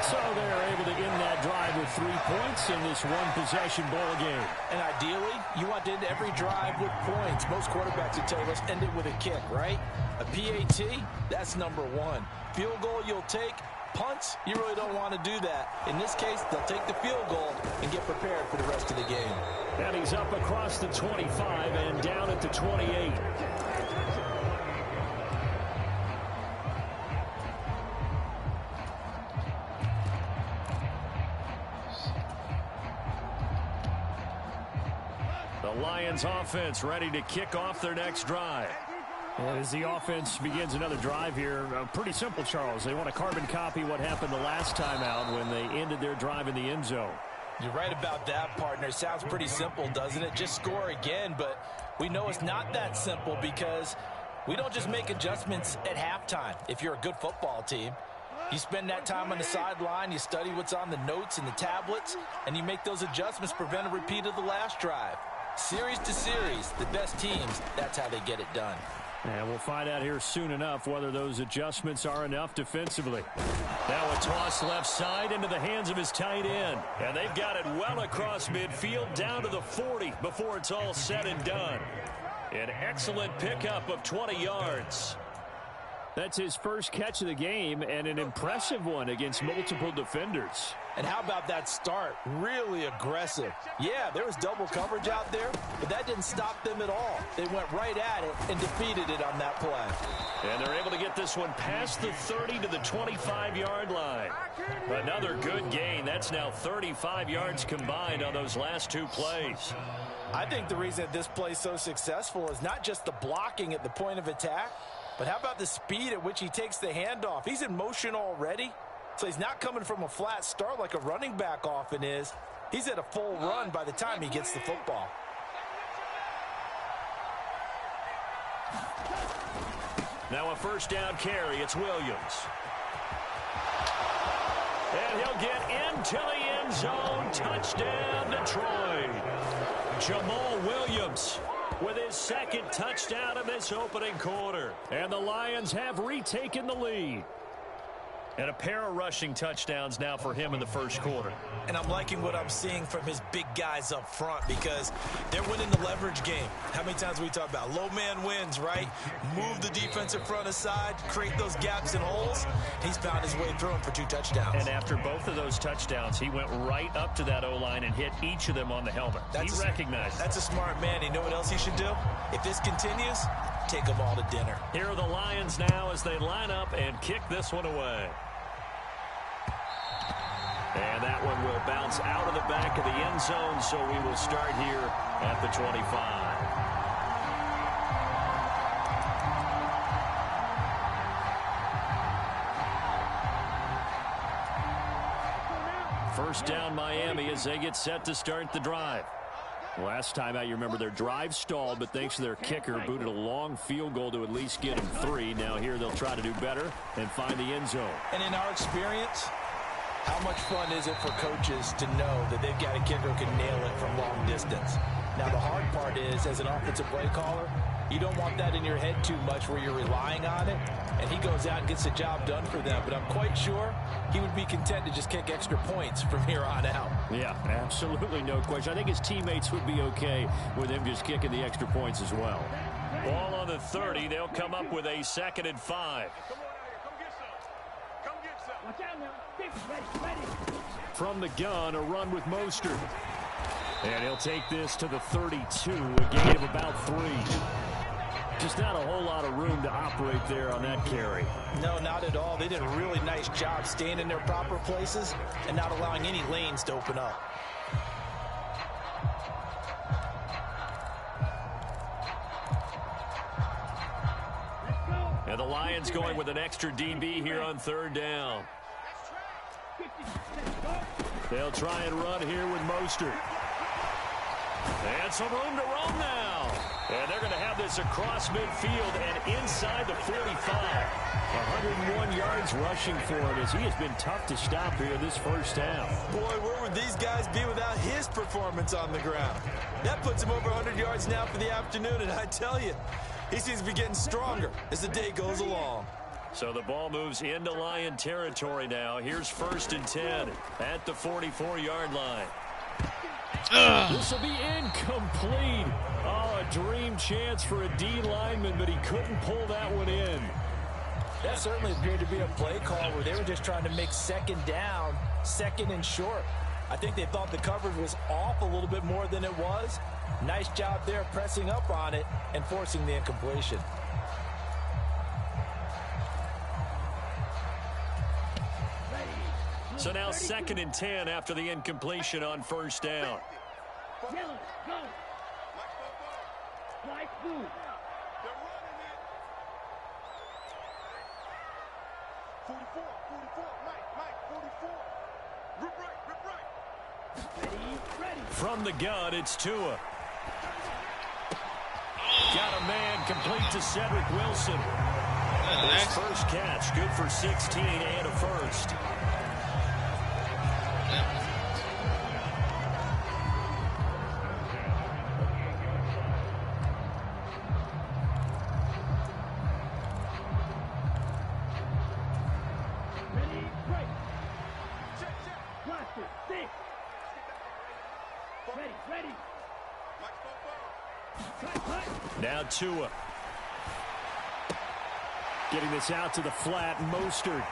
So they're able to end that drive with 3 points in this one-possession ball game. And ideally, you want to end every drive with points. Most quarterbacks would tell us end it with a kick, right? A PAT, that's number 1. Field goal you'll take. Punts, you really don't want to do that. In this case, they'll take the field goal and get prepared for the rest of the game. And he's up across the 25 and down at the 28. The Lions offense ready to kick off their next drive. And as the offense begins another drive here, pretty simple, Charles. They want to carbon copy what happened the last time out when they ended their drive in the end zone. You're right about that, partner. Sounds pretty simple, doesn't it? Just score again, but we know it's not that simple because we don't just make adjustments at halftime. If you're a good football team, you spend that time on the sideline, you study what's on the notes and the tablets, and you make those adjustments to prevent a repeat of the last drive. Series to series, the best teams, that's how they get it done. And we'll find out here soon enough whether those adjustments are enough defensively. Now a toss left side into the hands of his tight end. And they've got it well across midfield down to the 40 before it's all said and done. An excellent pickup of 20 yards. That's his first catch of the game and an impressive one against multiple defenders. And how about that start? Really aggressive. Yeah, there was double coverage out there, but that didn't stop them at all. They went right at it and defeated it on that play. And they're able to get this one past the 30 to the 25-yard line. Another good gain. That's now 35 yards combined on those last 2 plays. I think the reason that this play is so successful is not just the blocking at the point of attack, but how about the speed at which he takes the handoff? He's in motion already. So he's not coming from a flat start like a running back often is. He's at a full run by the time he gets the football. Now a first down carry. It's Williams. And he'll get into the end zone. Touchdown, Detroit. Jamal Williams with his second touchdown of this opening quarter. And the Lions have retaken the lead. And a pair of rushing touchdowns now for him in the first quarter. And I'm liking what I'm seeing from his big guys up front because they're winning the leverage game. How many times we talk about low man wins, right? Move the defensive front aside, create those gaps and holes. He's found his way through them for 2 touchdowns. And after both of those touchdowns, he went right up to that O-line and hit each of them on the helmet. He recognized it. That's a smart man. You know what else he should do? If this continues, take them all to dinner. Here are the Lions now as they line up and kick this one away. And that one will bounce out of the back of the end zone, so we will start here at the 25. First down Miami as they get set to start the drive. Last time out, you remember their drive stalled, but thanks to their kicker, booted a long field goal to at least get them 3. Now here they'll try to do better and find the end zone. And in our experience, how much fun is it for coaches to know that they've got a kicker who can nail it from long distance? Now, the hard part is, as an offensive play caller, you don't want that in your head too much where you're relying on it, and he goes out and gets the job done for them. But I'm quite sure he would be content to just kick extra points from here on out. Yeah, absolutely no question. I think his teammates would be okay with him just kicking the extra points as well. Ball on the 30. They'll come up with a 2nd and 5. From the gun, a run with Mostert. And he'll take this to the 32, a gain of about 3. Just not a whole lot of room to operate there on that carry. No, not at all. They did a really nice job staying in their proper places and not allowing any lanes to open up. And the Lions going with an extra DB here on 3rd down. They'll try and run here with Mostert. And some room to roam now. And they're going to have this across midfield and inside the 45. 101 yards rushing for him as he has been tough to stop here in this first half. Boy, where would these guys be without his performance on the ground? That puts him over 100 yards now for the afternoon, and I tell you, he seems to be getting stronger as the day goes along. So the ball moves into Lion territory now. Here's 1st and 10 at the 44-yard line. This will be incomplete. Oh, a dream chance for a D lineman, but he couldn't pull that one in. That certainly appeared to be a play call where they were just trying to make 2nd down, 2nd and short. I think they thought the coverage was off a little bit more than it was. Nice job there pressing up on it and forcing the incompletion. So now 2nd and 10 after the incompletion on 1st down. From the gun, it's Tua. Got a man complete to Cedric Wilson. His first catch, good for 16 and a first. Now Tua. Getting this out to the flat, Mostert.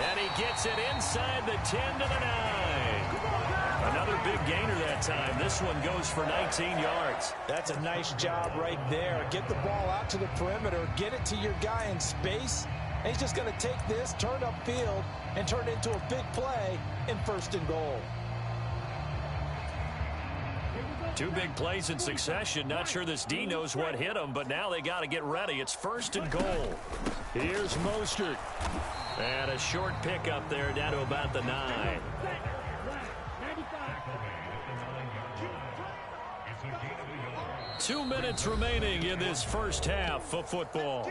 And he gets it inside the 10 to the 9. Another big gainer that time. This one goes for 19 yards. That's a nice job right there. Get the ball out to the perimeter, get it to your guy in space, and he's just going to take this, turn upfield, and turn it into a big play in 1st and goal. 2 big plays in succession. Not sure this D knows what hit him, but now they got to get ready. It's 1st and goal. Here's Mostert. And a short pickup there down to about the 9. 2 minutes remaining in this first half of football.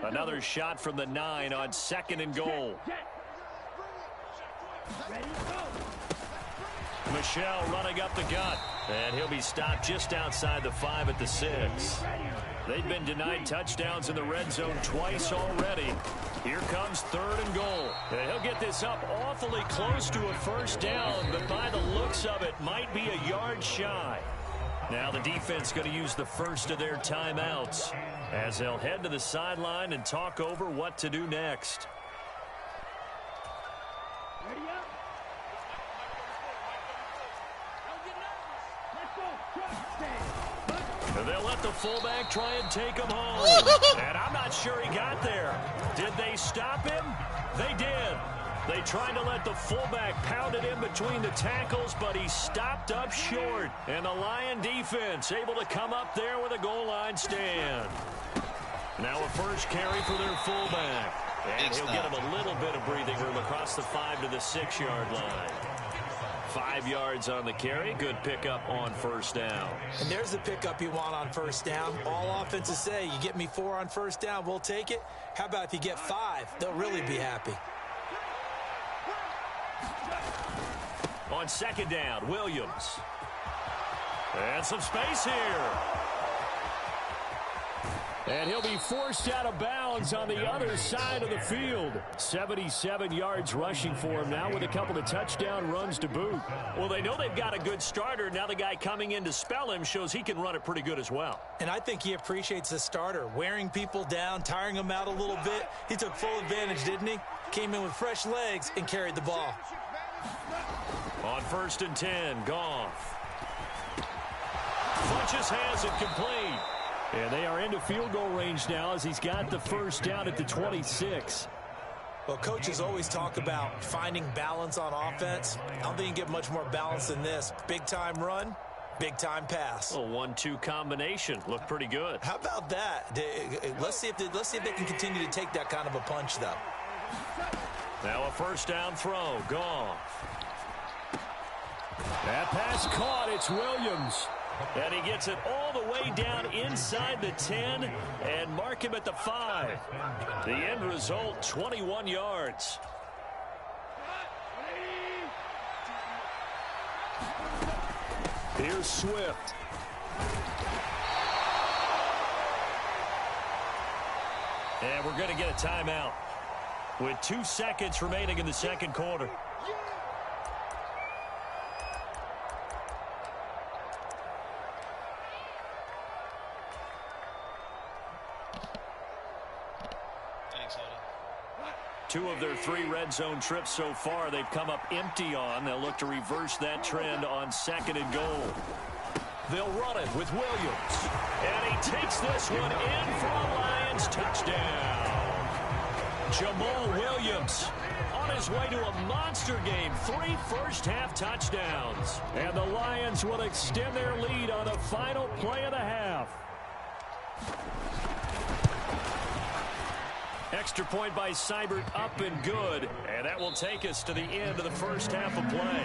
Another shot from the 9 on 2nd and goal. Michelle running up the gut, and he'll be stopped just outside the 5 at the 6. They've been denied touchdowns in the red zone twice already. Here comes 3rd and goal. And he'll get this up awfully close to a first down, but by the looks of it, might be a yard shy. Now the defense going to use the first of their timeouts as they'll head to the sideline and talk over what to do next. They'll let the fullback try and take him home. And I'm not sure he got there. Did they stop him? They did. They tried to let the fullback pound it in between the tackles, but he stopped up short. And the Lion defense able to come up there with a goal line stand. Now a first carry for their fullback. And he'll get him a little bit of breathing room across the 5 to the 6-yard line. 5 yards on the carry. Good pickup on first down. And there's the pickup you want on first down. All offenses say, you get me 4 on first down, we'll take it. How about if you get 5? They'll really be happy. On 2nd down, Williams. And some space here. And he'll be forced out of bounds on the other side of the field. 77 yards rushing for him now with a couple of touchdown runs to boot. Well, they know they've got a good starter. Now the guy coming in to spell him shows he can run it pretty good as well. And I think he appreciates the starter, wearing people down, tiring them out a little bit. He took full advantage, didn't he? Came in with fresh legs and carried the ball. On 1st and 10, Goff. Funches has it complete. And they are into field goal range now as he's got the first down at the 26. Well, coaches always talk about finding balance on offense. I don't think you can get much more balance than this. Big-time run, big-time pass. A 1-2 combination. Looked pretty good. How about that? Let's see if they can continue to take that kind of a punch, though. Now a first down throw. Goff. That pass caught. It's Williams. And he gets it all the way down inside the 10 and mark him at the 5. The end result, 21 yards. Here's Swift. And we're going to get a timeout with 2 seconds remaining in the second quarter. Two of their 3 red zone trips so far, they've come up empty on. They'll look to reverse that trend on 2nd and goal. They'll run it with Williams. And he takes this one in for a Lions touchdown. Jamal Williams on his way to a monster game. 3 first-half touchdowns. And the Lions will extend their lead on the final play of the half. Extra point by Seibert, up and good. And that will take us to the end of the first half of play.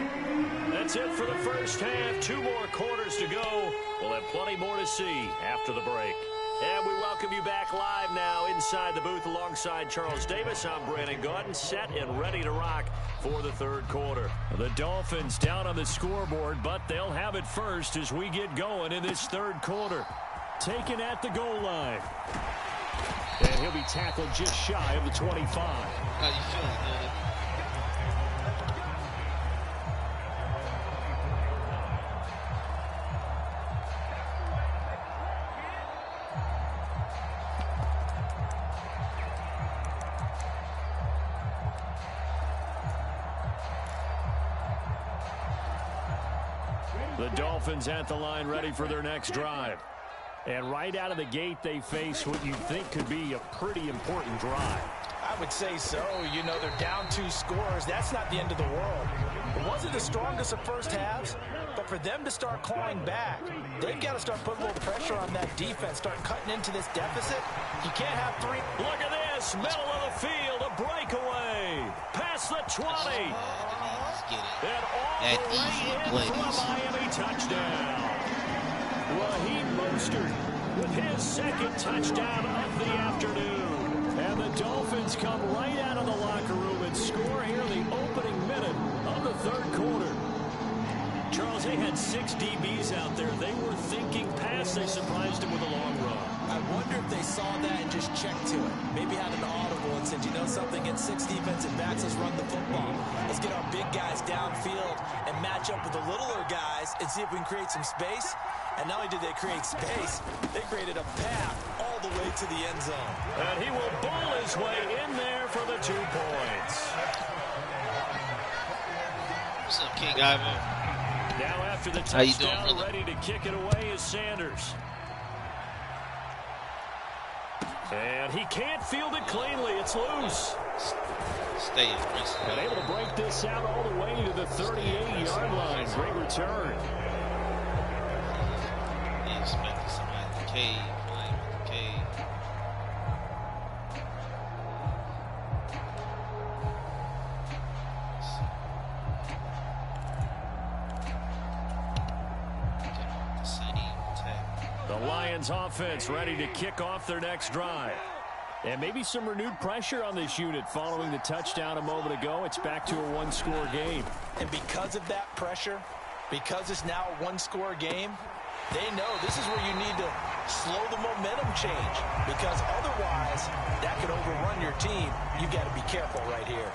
That's it for the first half. 2 more quarters to go. We'll have plenty more to see after the break. And we welcome you back live now inside the booth alongside Charles Davis. I'm Brandon Gaudin, set and ready to rock for the third quarter. The Dolphins down on the scoreboard, but they'll have it first as we get going in this third quarter. Taken at the goal line. And he'll be tackled just shy of the 25. How you feeling, man? The Dolphins at the line ready for their next drive. And right out of the gate, they face what you think could be a pretty important drive. I would say so. You know, they're down 2 scores. That's not the end of the world. It wasn't the strongest of first halves, but for them to start clawing back, they've got to start putting a little pressure on that defense, start cutting into this deficit. You can't have 3. Look at this, middle of the field, a breakaway. Pass the 20. And all that the way easy in play. for a Miami touchdown. Raheem Mostert with his second touchdown of the afternoon. And the Dolphins come right out of the locker room and score here in the opening minute of the third quarter. Charles, they had 6 DBs out there. They were thinking pass. They surprised him with a long run. I wonder if they saw that and just checked to it. Maybe had an audible and said, you know something, get 6 defensive backs, let's run the football. Let's get our big guys downfield and match up with the littler guys and see if we can create some space. And not only did they create space, they created a path all the way to the end zone. And he will bowl his way in there for the 2 points. What's up, King Ivo? Now after the How you doing, touchdown, brother? ready to kick it away is Sanders. And he can't field it cleanly. It's loose. Stay aggressive. And able to break this out all the way to the 38-yard line. Great return. He expected somebody in the cave. Flying in the cave. The same attack. The Lions offense ready to kick off their next drive. And maybe some renewed pressure on this unit following the touchdown a moment ago. It's back to a 1-score game. And because of that pressure, because it's now a 1-score game, they know this is where you need to slow the momentum change, because otherwise that could overrun your team. You've got to be careful right here.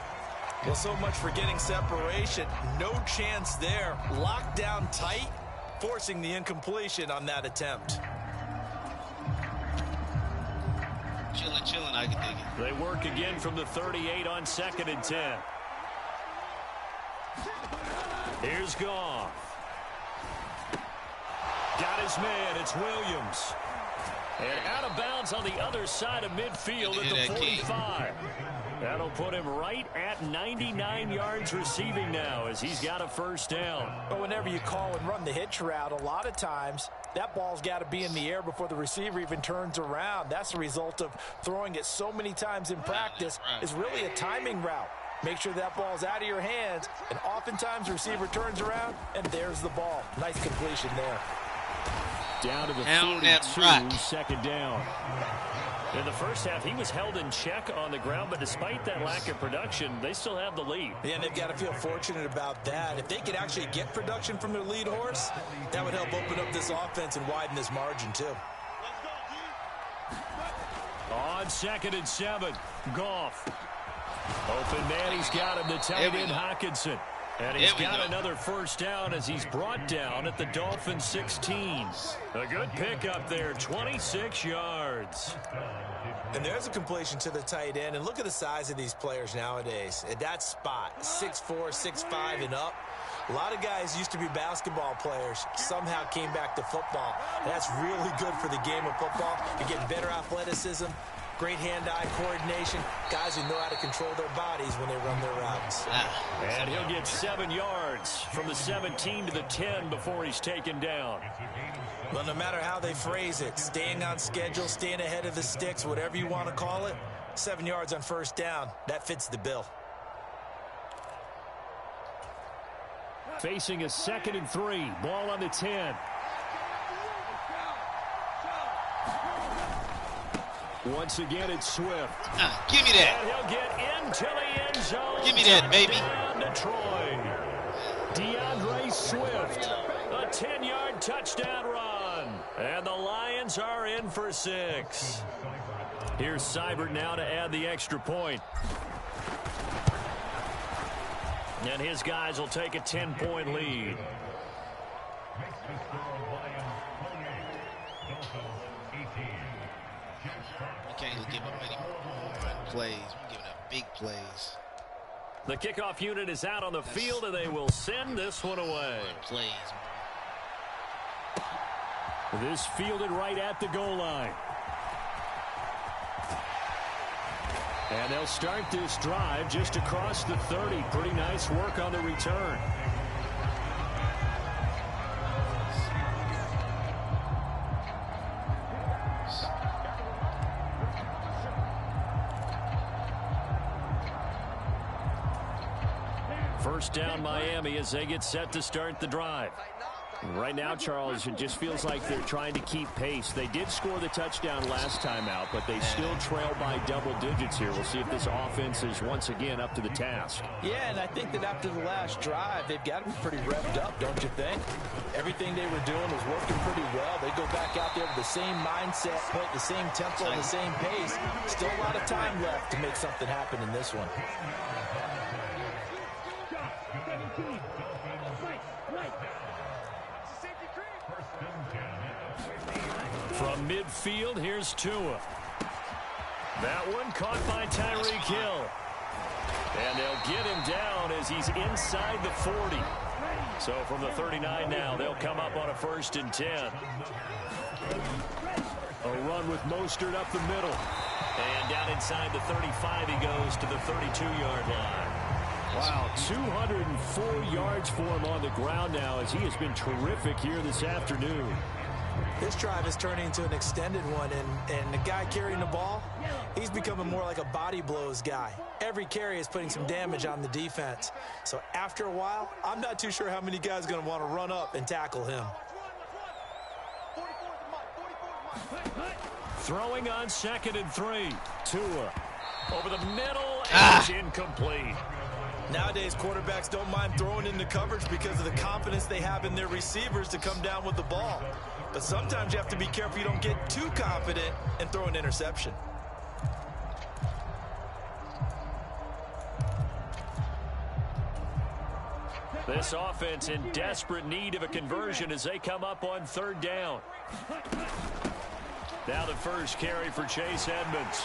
Well, so much for getting separation. No chance there. Locked down tight, forcing the incompletion on that attempt. Chilling, I can dig it. They work again from the 38 on 2nd and 10. Here's Goff. Got his man. It's Williams. And out of bounds on the other side of midfield at the 45. That'll put him right at 99 yards receiving now as he's got a first down. But whenever you call and run the hitch route, a lot of times that ball's got to be in the air before the receiver even turns around. That's the result of throwing it so many times in practice. Is really a timing route. Make sure that ball's out of your hands, and oftentimes the receiver turns around, and there's the ball. Nice completion there. Down to the 42, second down. In the first half, he was held in check on the ground, but despite that lack of production, they still have the lead. Yeah, and they've got to feel fortunate about that. If they could actually get production from their lead horse, that would help open up this offense and widen this margin, too. On 2nd and 7, Goff. Open man, he's got him, the tight end Hockenson. And he's got another first down as he's brought down at the Dolphins 16. A good pickup there, 26 yards. And there's a completion to the tight end. And look at the size of these players nowadays. At that spot, 6'4", 6'5", and up. A lot of guys used to be basketball players, somehow came back to football. And that's really good for the game of football. You're getting better athleticism, great hand-eye coordination, guys who know how to control their bodies when they run their routes. And he'll get 7 yards from the 17 to the 10 before he's taken down. Well, no matter how they phrase it, staying on schedule, staying ahead of the sticks, whatever you want to call it, 7 yards on first down, that fits the bill. Facing a 2nd and 3, ball on the 10. Once again, it's Swift. Give me that. And he'll get into the end zone. Give me that, baby. Down Detroit. DeAndre Swift. A 10-yard touchdown run. And the Lions are in for 6. Here's Seibert now to add the extra point. And his guys will take a 10-point lead. Can't give up any more plays. We're giving up big plays. The kickoff unit is out on the field, and they will send this one away. Plays. This fielded right at the goal line. And they'll start this drive just across the 30. Pretty nice work on the return. First down Miami as they get set to start the drive. Right now, Charles, it just feels like they're trying to keep pace. They did score the touchdown last time out, but they still trail by double digits here. We'll see if this offense is once again up to the task. Yeah, and I think that after the last drive, they've got to be pretty revved up, don't you think? Everything they were doing was working pretty well. They go back out there with the same mindset, play at the same tempo, and the same pace. Still a lot of time left to make something happen in this one. From midfield, here's Tua. That one caught by Tyreek Hill. And they'll get him down as he's inside the 40. So from the 39 now, they'll come up on a 1st and 10. A run with Mostert up the middle. And down inside the 35, he goes to the 32-yard line. Wow, 204 yards for him on the ground now as he has been terrific here this afternoon. This drive is turning into an extended one, and the guy carrying the ball, he's becoming more like a body blows guy. Every carry is putting some damage on the defense. So after a while, I'm not too sure how many guys are going to want to run up and tackle him. Throwing on 2nd and 3. Tua over the middle, and it's incomplete. Nowadays, quarterbacks don't mind throwing into coverage because of the confidence they have in their receivers to come down with the ball. But sometimes you have to be careful you don't get too confident and throw an interception. This offense in desperate need of a conversion as they come up on 3rd down. Now the first carry for Chase Edmonds.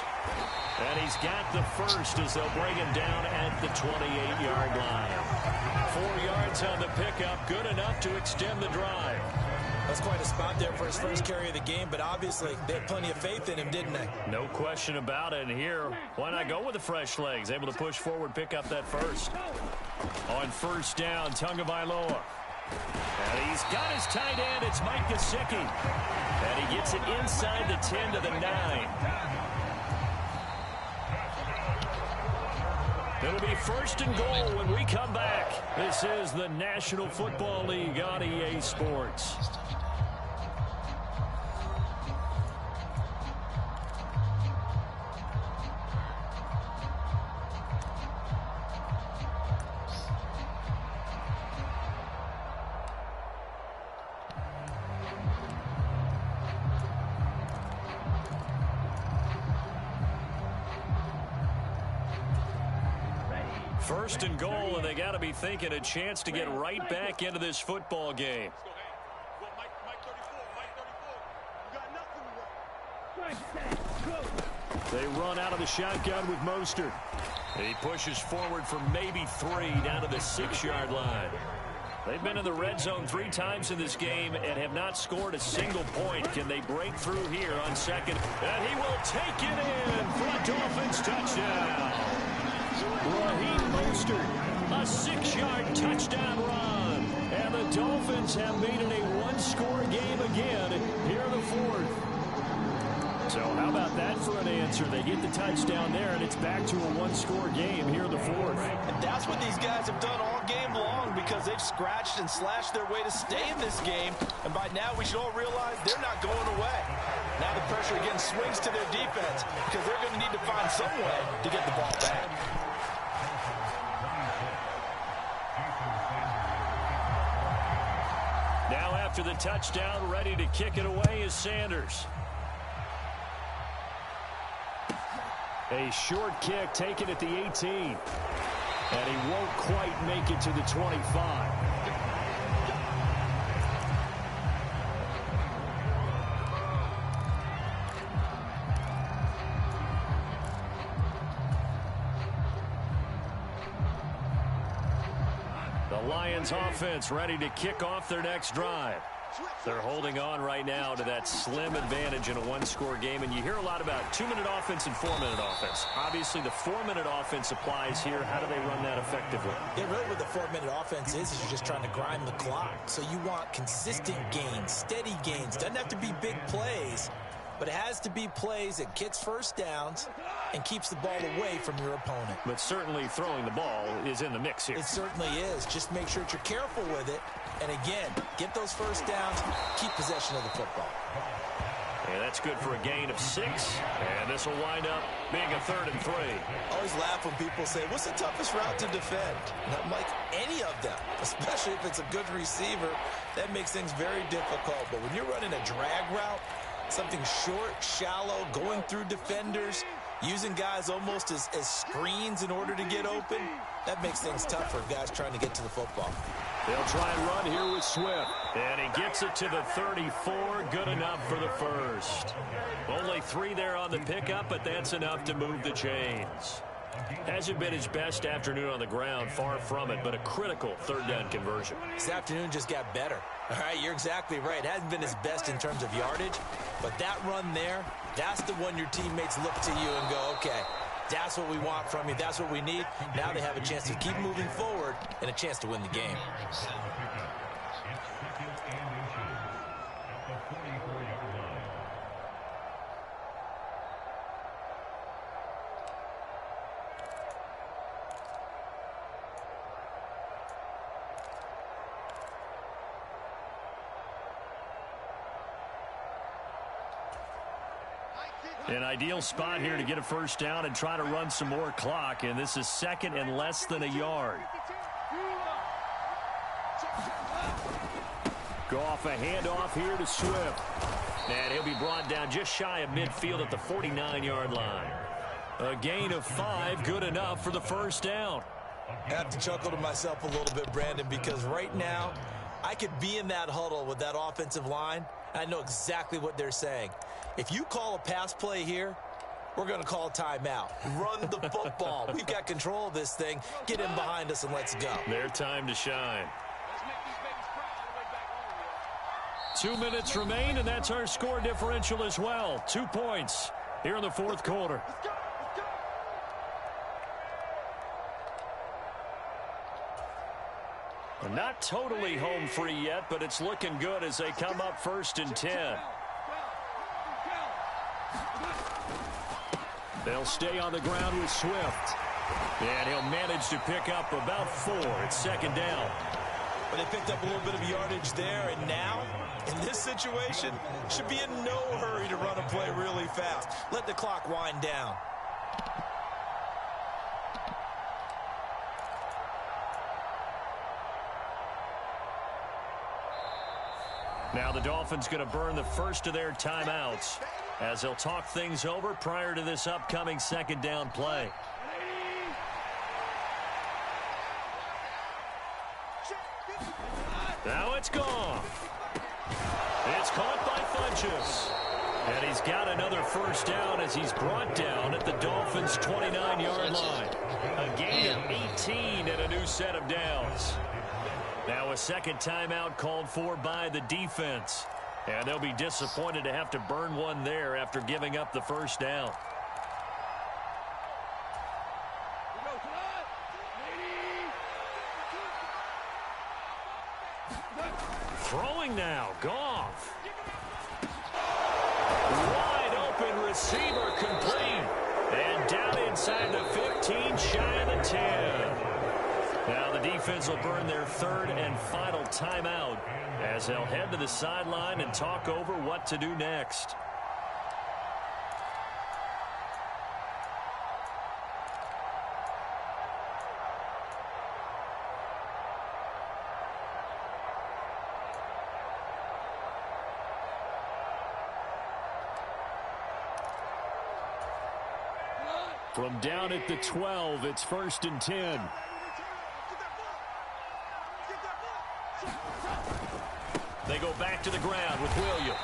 And he's got the first as they'll bring him down at the 28-yard line. 4 yards on the pickup, good enough to extend the drive. That's quite a spot there for his first carry of the game, but obviously they had plenty of faith in him, didn't they? No question about it. And here, why not go with the fresh legs? Able to push forward, pick up that first. On 1st down, Tagovailoa. And he's got his tight end. It's Mike QuiCky. And he gets it inside the 10 to the 9. It'll be 1st and goal when we come back. This is the National Football League on EA Sports. First and goal, and they got to be thinking a chance to get right back into this football game. They run out of the shotgun with Mostert. He pushes forward for maybe 3 down to the 6-yard line. They've been in the red zone 3 times in this game and have not scored a single point. Can they break through here on 2nd? And he will take it in for a Dolphins touchdown. Raheem Mostert, a 6-yard touchdown run. And the Dolphins have made it a 1-score game again here in the 4th. So how about that for an answer? They get the touchdown there, and it's back to a 1-score game here in the 4th. And that's what these guys have done all game long because they've scratched and slashed their way to stay in this game. And by now, we should all realize they're not going away. Now the pressure again swings to their defense because they're going to need to find some way to get the ball back. Now after the touchdown, ready to kick it away is Sanders. A short kick taken at the 18. And he won't quite make it to the 25. The Lions offense ready to kick off their next drive. They're holding on right now to that slim advantage in a 1-score game. And you hear a lot about 2-minute offense and 4-minute offense. Obviously, the 4-minute offense applies here. How do they run that effectively? Yeah, really what the 4-minute offense is you're just trying to grind the clock. So you want consistent gains, steady gains. Doesn't have to be big plays. but it has to be plays that gets first downs and keeps the ball away from your opponent. But certainly throwing the ball is in the mix here. It certainly is. Just make sure that you're careful with it. And again, get those first downs, keep possession of the football. And that's good for a gain of 6. And this will wind up being a 3rd and 3. I always laugh when people say, what's the toughest route to defend? And I'm like, any of them, especially if it's a good receiver. That makes things very difficult. But when you're running a drag route, something short, shallow, going through defenders, using guys almost as screens in order to get open, that makes things tough for guys trying to get to the football. They'll try and run here with Swift. And he gets it to the 34. Good enough for the first. Only 3 there on the pickup, but that's enough to move the chains. Hasn't been his best afternoon on the ground, far from it, but a critical 3rd down conversion. This afternoon just got better. All right, you're exactly right. It hasn't been his best in terms of yardage, but that run there, that's the one your teammates look to you and go, okay, that's what we want from you. That's what we need. Now they have a chance to keep moving forward and a chance to win the game. An ideal spot here to get a first down and try to run some more clock, and this is 2nd and less than a yard. Goff, a handoff here to Swift. And he'll be brought down just shy of midfield at the 49-yard line. A gain of 5, good enough for the first down. I have to chuckle to myself a little bit, Brandon, because right now I could be in that huddle with that offensive line. I know exactly what they're saying. If you call a pass play here, we're going to call a timeout. Run the football. We've got control of this thing. Get in behind us and let's go. Their time to shine. 2 minutes remain, and that's our score differential as well. 2 points here in the 4th quarter. Not totally home free yet, but it's looking good as they come up 1st and 10. They'll stay on the ground with Swift. And he'll manage to pick up about 4. It's 2nd down. But they picked up a little bit of yardage there, and now, in this situation, should be in no hurry to run a play really fast. Let the clock wind down. Now the Dolphins going to burn the first of their timeouts as they'll talk things over prior to this upcoming 2nd down play. Now it's gone. It's caught by Funchess. And he's got another first down as he's brought down at the Dolphins' 29-yard line. A gain of 18 and a new set of downs. Now a 2nd timeout called for by the defense. And they'll be disappointed to have to burn one there after giving up the first down. Throwing now, Goff. Wide open receiver complete. And down inside the 15, shy of the 10. Now the defense will burn their 3rd and final timeout as they'll head to the sideline and talk over what to do next. From down at the 12, it's 1st and 10. They go back to the ground with Williams.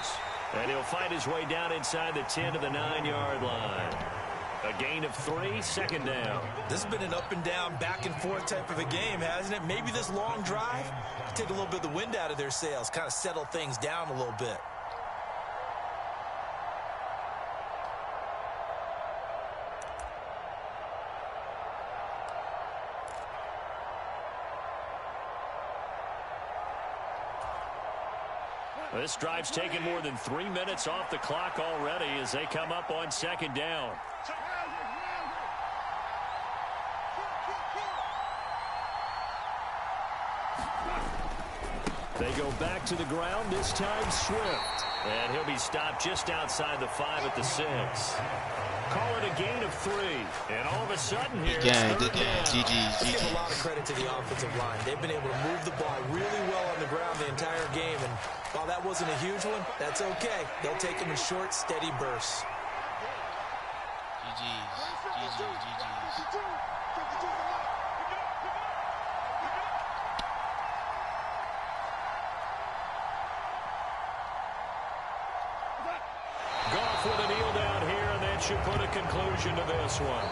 And he'll fight his way down inside the 10 to the 9-yard line. A gain of 3, 2nd down. This has been an up and down, back and forth type of a game, hasn't it? Maybe this long drive, take a little bit of the wind out of their sails, kind of settle things down a little bit. This drive's taken more than 3 minutes off the clock already as they come up on second down. They go back to the ground, this time Swift. And he'll be stopped just outside the 5 at the 6. Call it a gain of 3. And all of a sudden here, good game. GG's. Let's give a lot of credit to the offensive line. They've been able to move the ball really well on the ground the entire game. And while that wasn't a huge one, that's okay. They'll take them in short, steady bursts. GG's. Goff with a kneel down here, and that should put a conclusion to this one.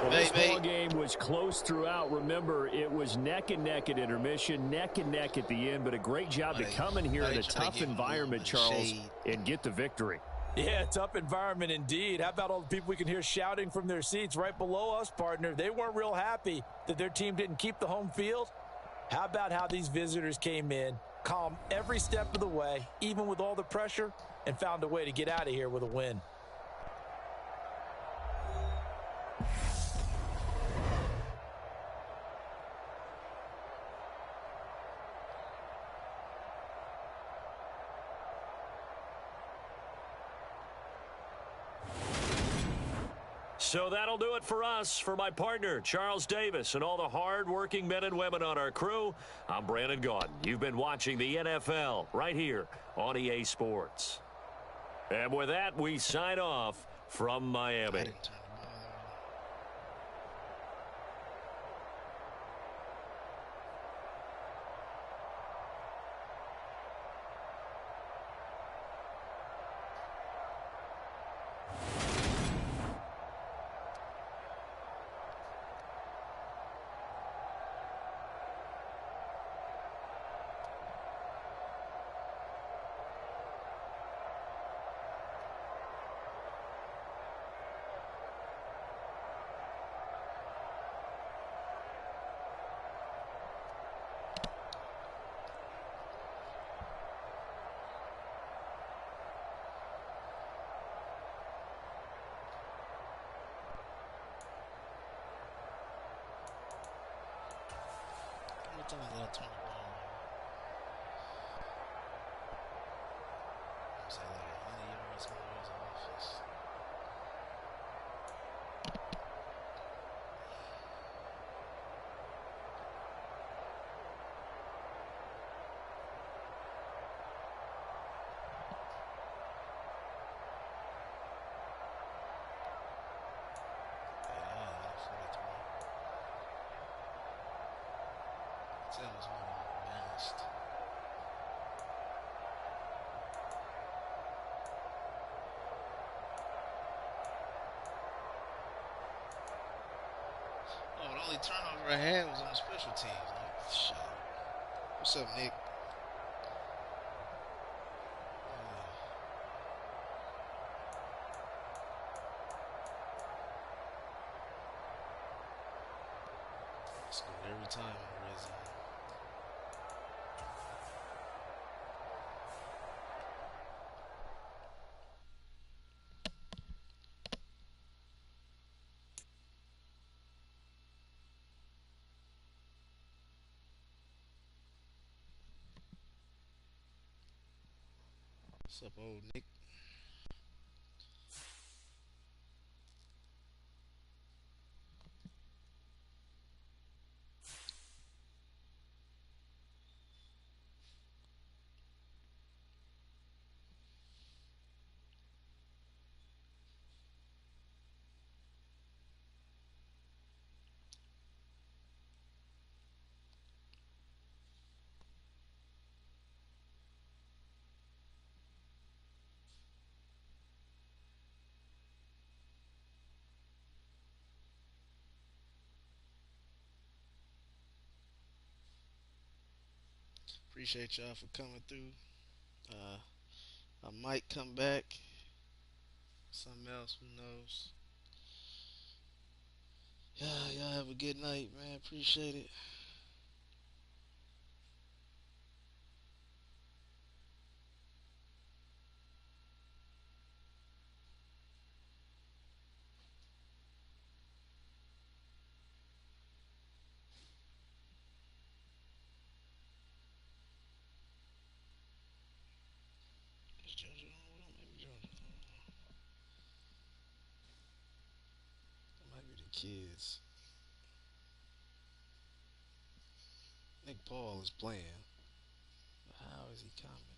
Well, this ball game was close throughout. Remember, it was neck and neck at intermission, neck and neck at the end, but a great job to come in here in a tough environment, Charles, and get the victory. Yeah, tough environment indeed. How about all the people we can hear shouting from their seats right below us, partner? They weren't real happy that their team didn't keep the home field. How about how these visitors came in, calm every step of the way, even with all the pressure, and found a way to get out of here with a win. So that'll do it for us. For my partner, Charles Davis, and all the hard-working men and women on our crew, I'm Brandon Gaudin. You've been watching the NFL right here on EA Sports. And with that, we sign off from Miami. Oh, the only turnover I had was on special teams. Like, shit. What's up, Nick? Score every time in the red zone. What's up, old Nick? Appreciate y'all for coming through. I might come back. Something else, who knows? Yeah, y'all have a good night, man. Appreciate it. kids. Nick Paul is playing. How is he coming?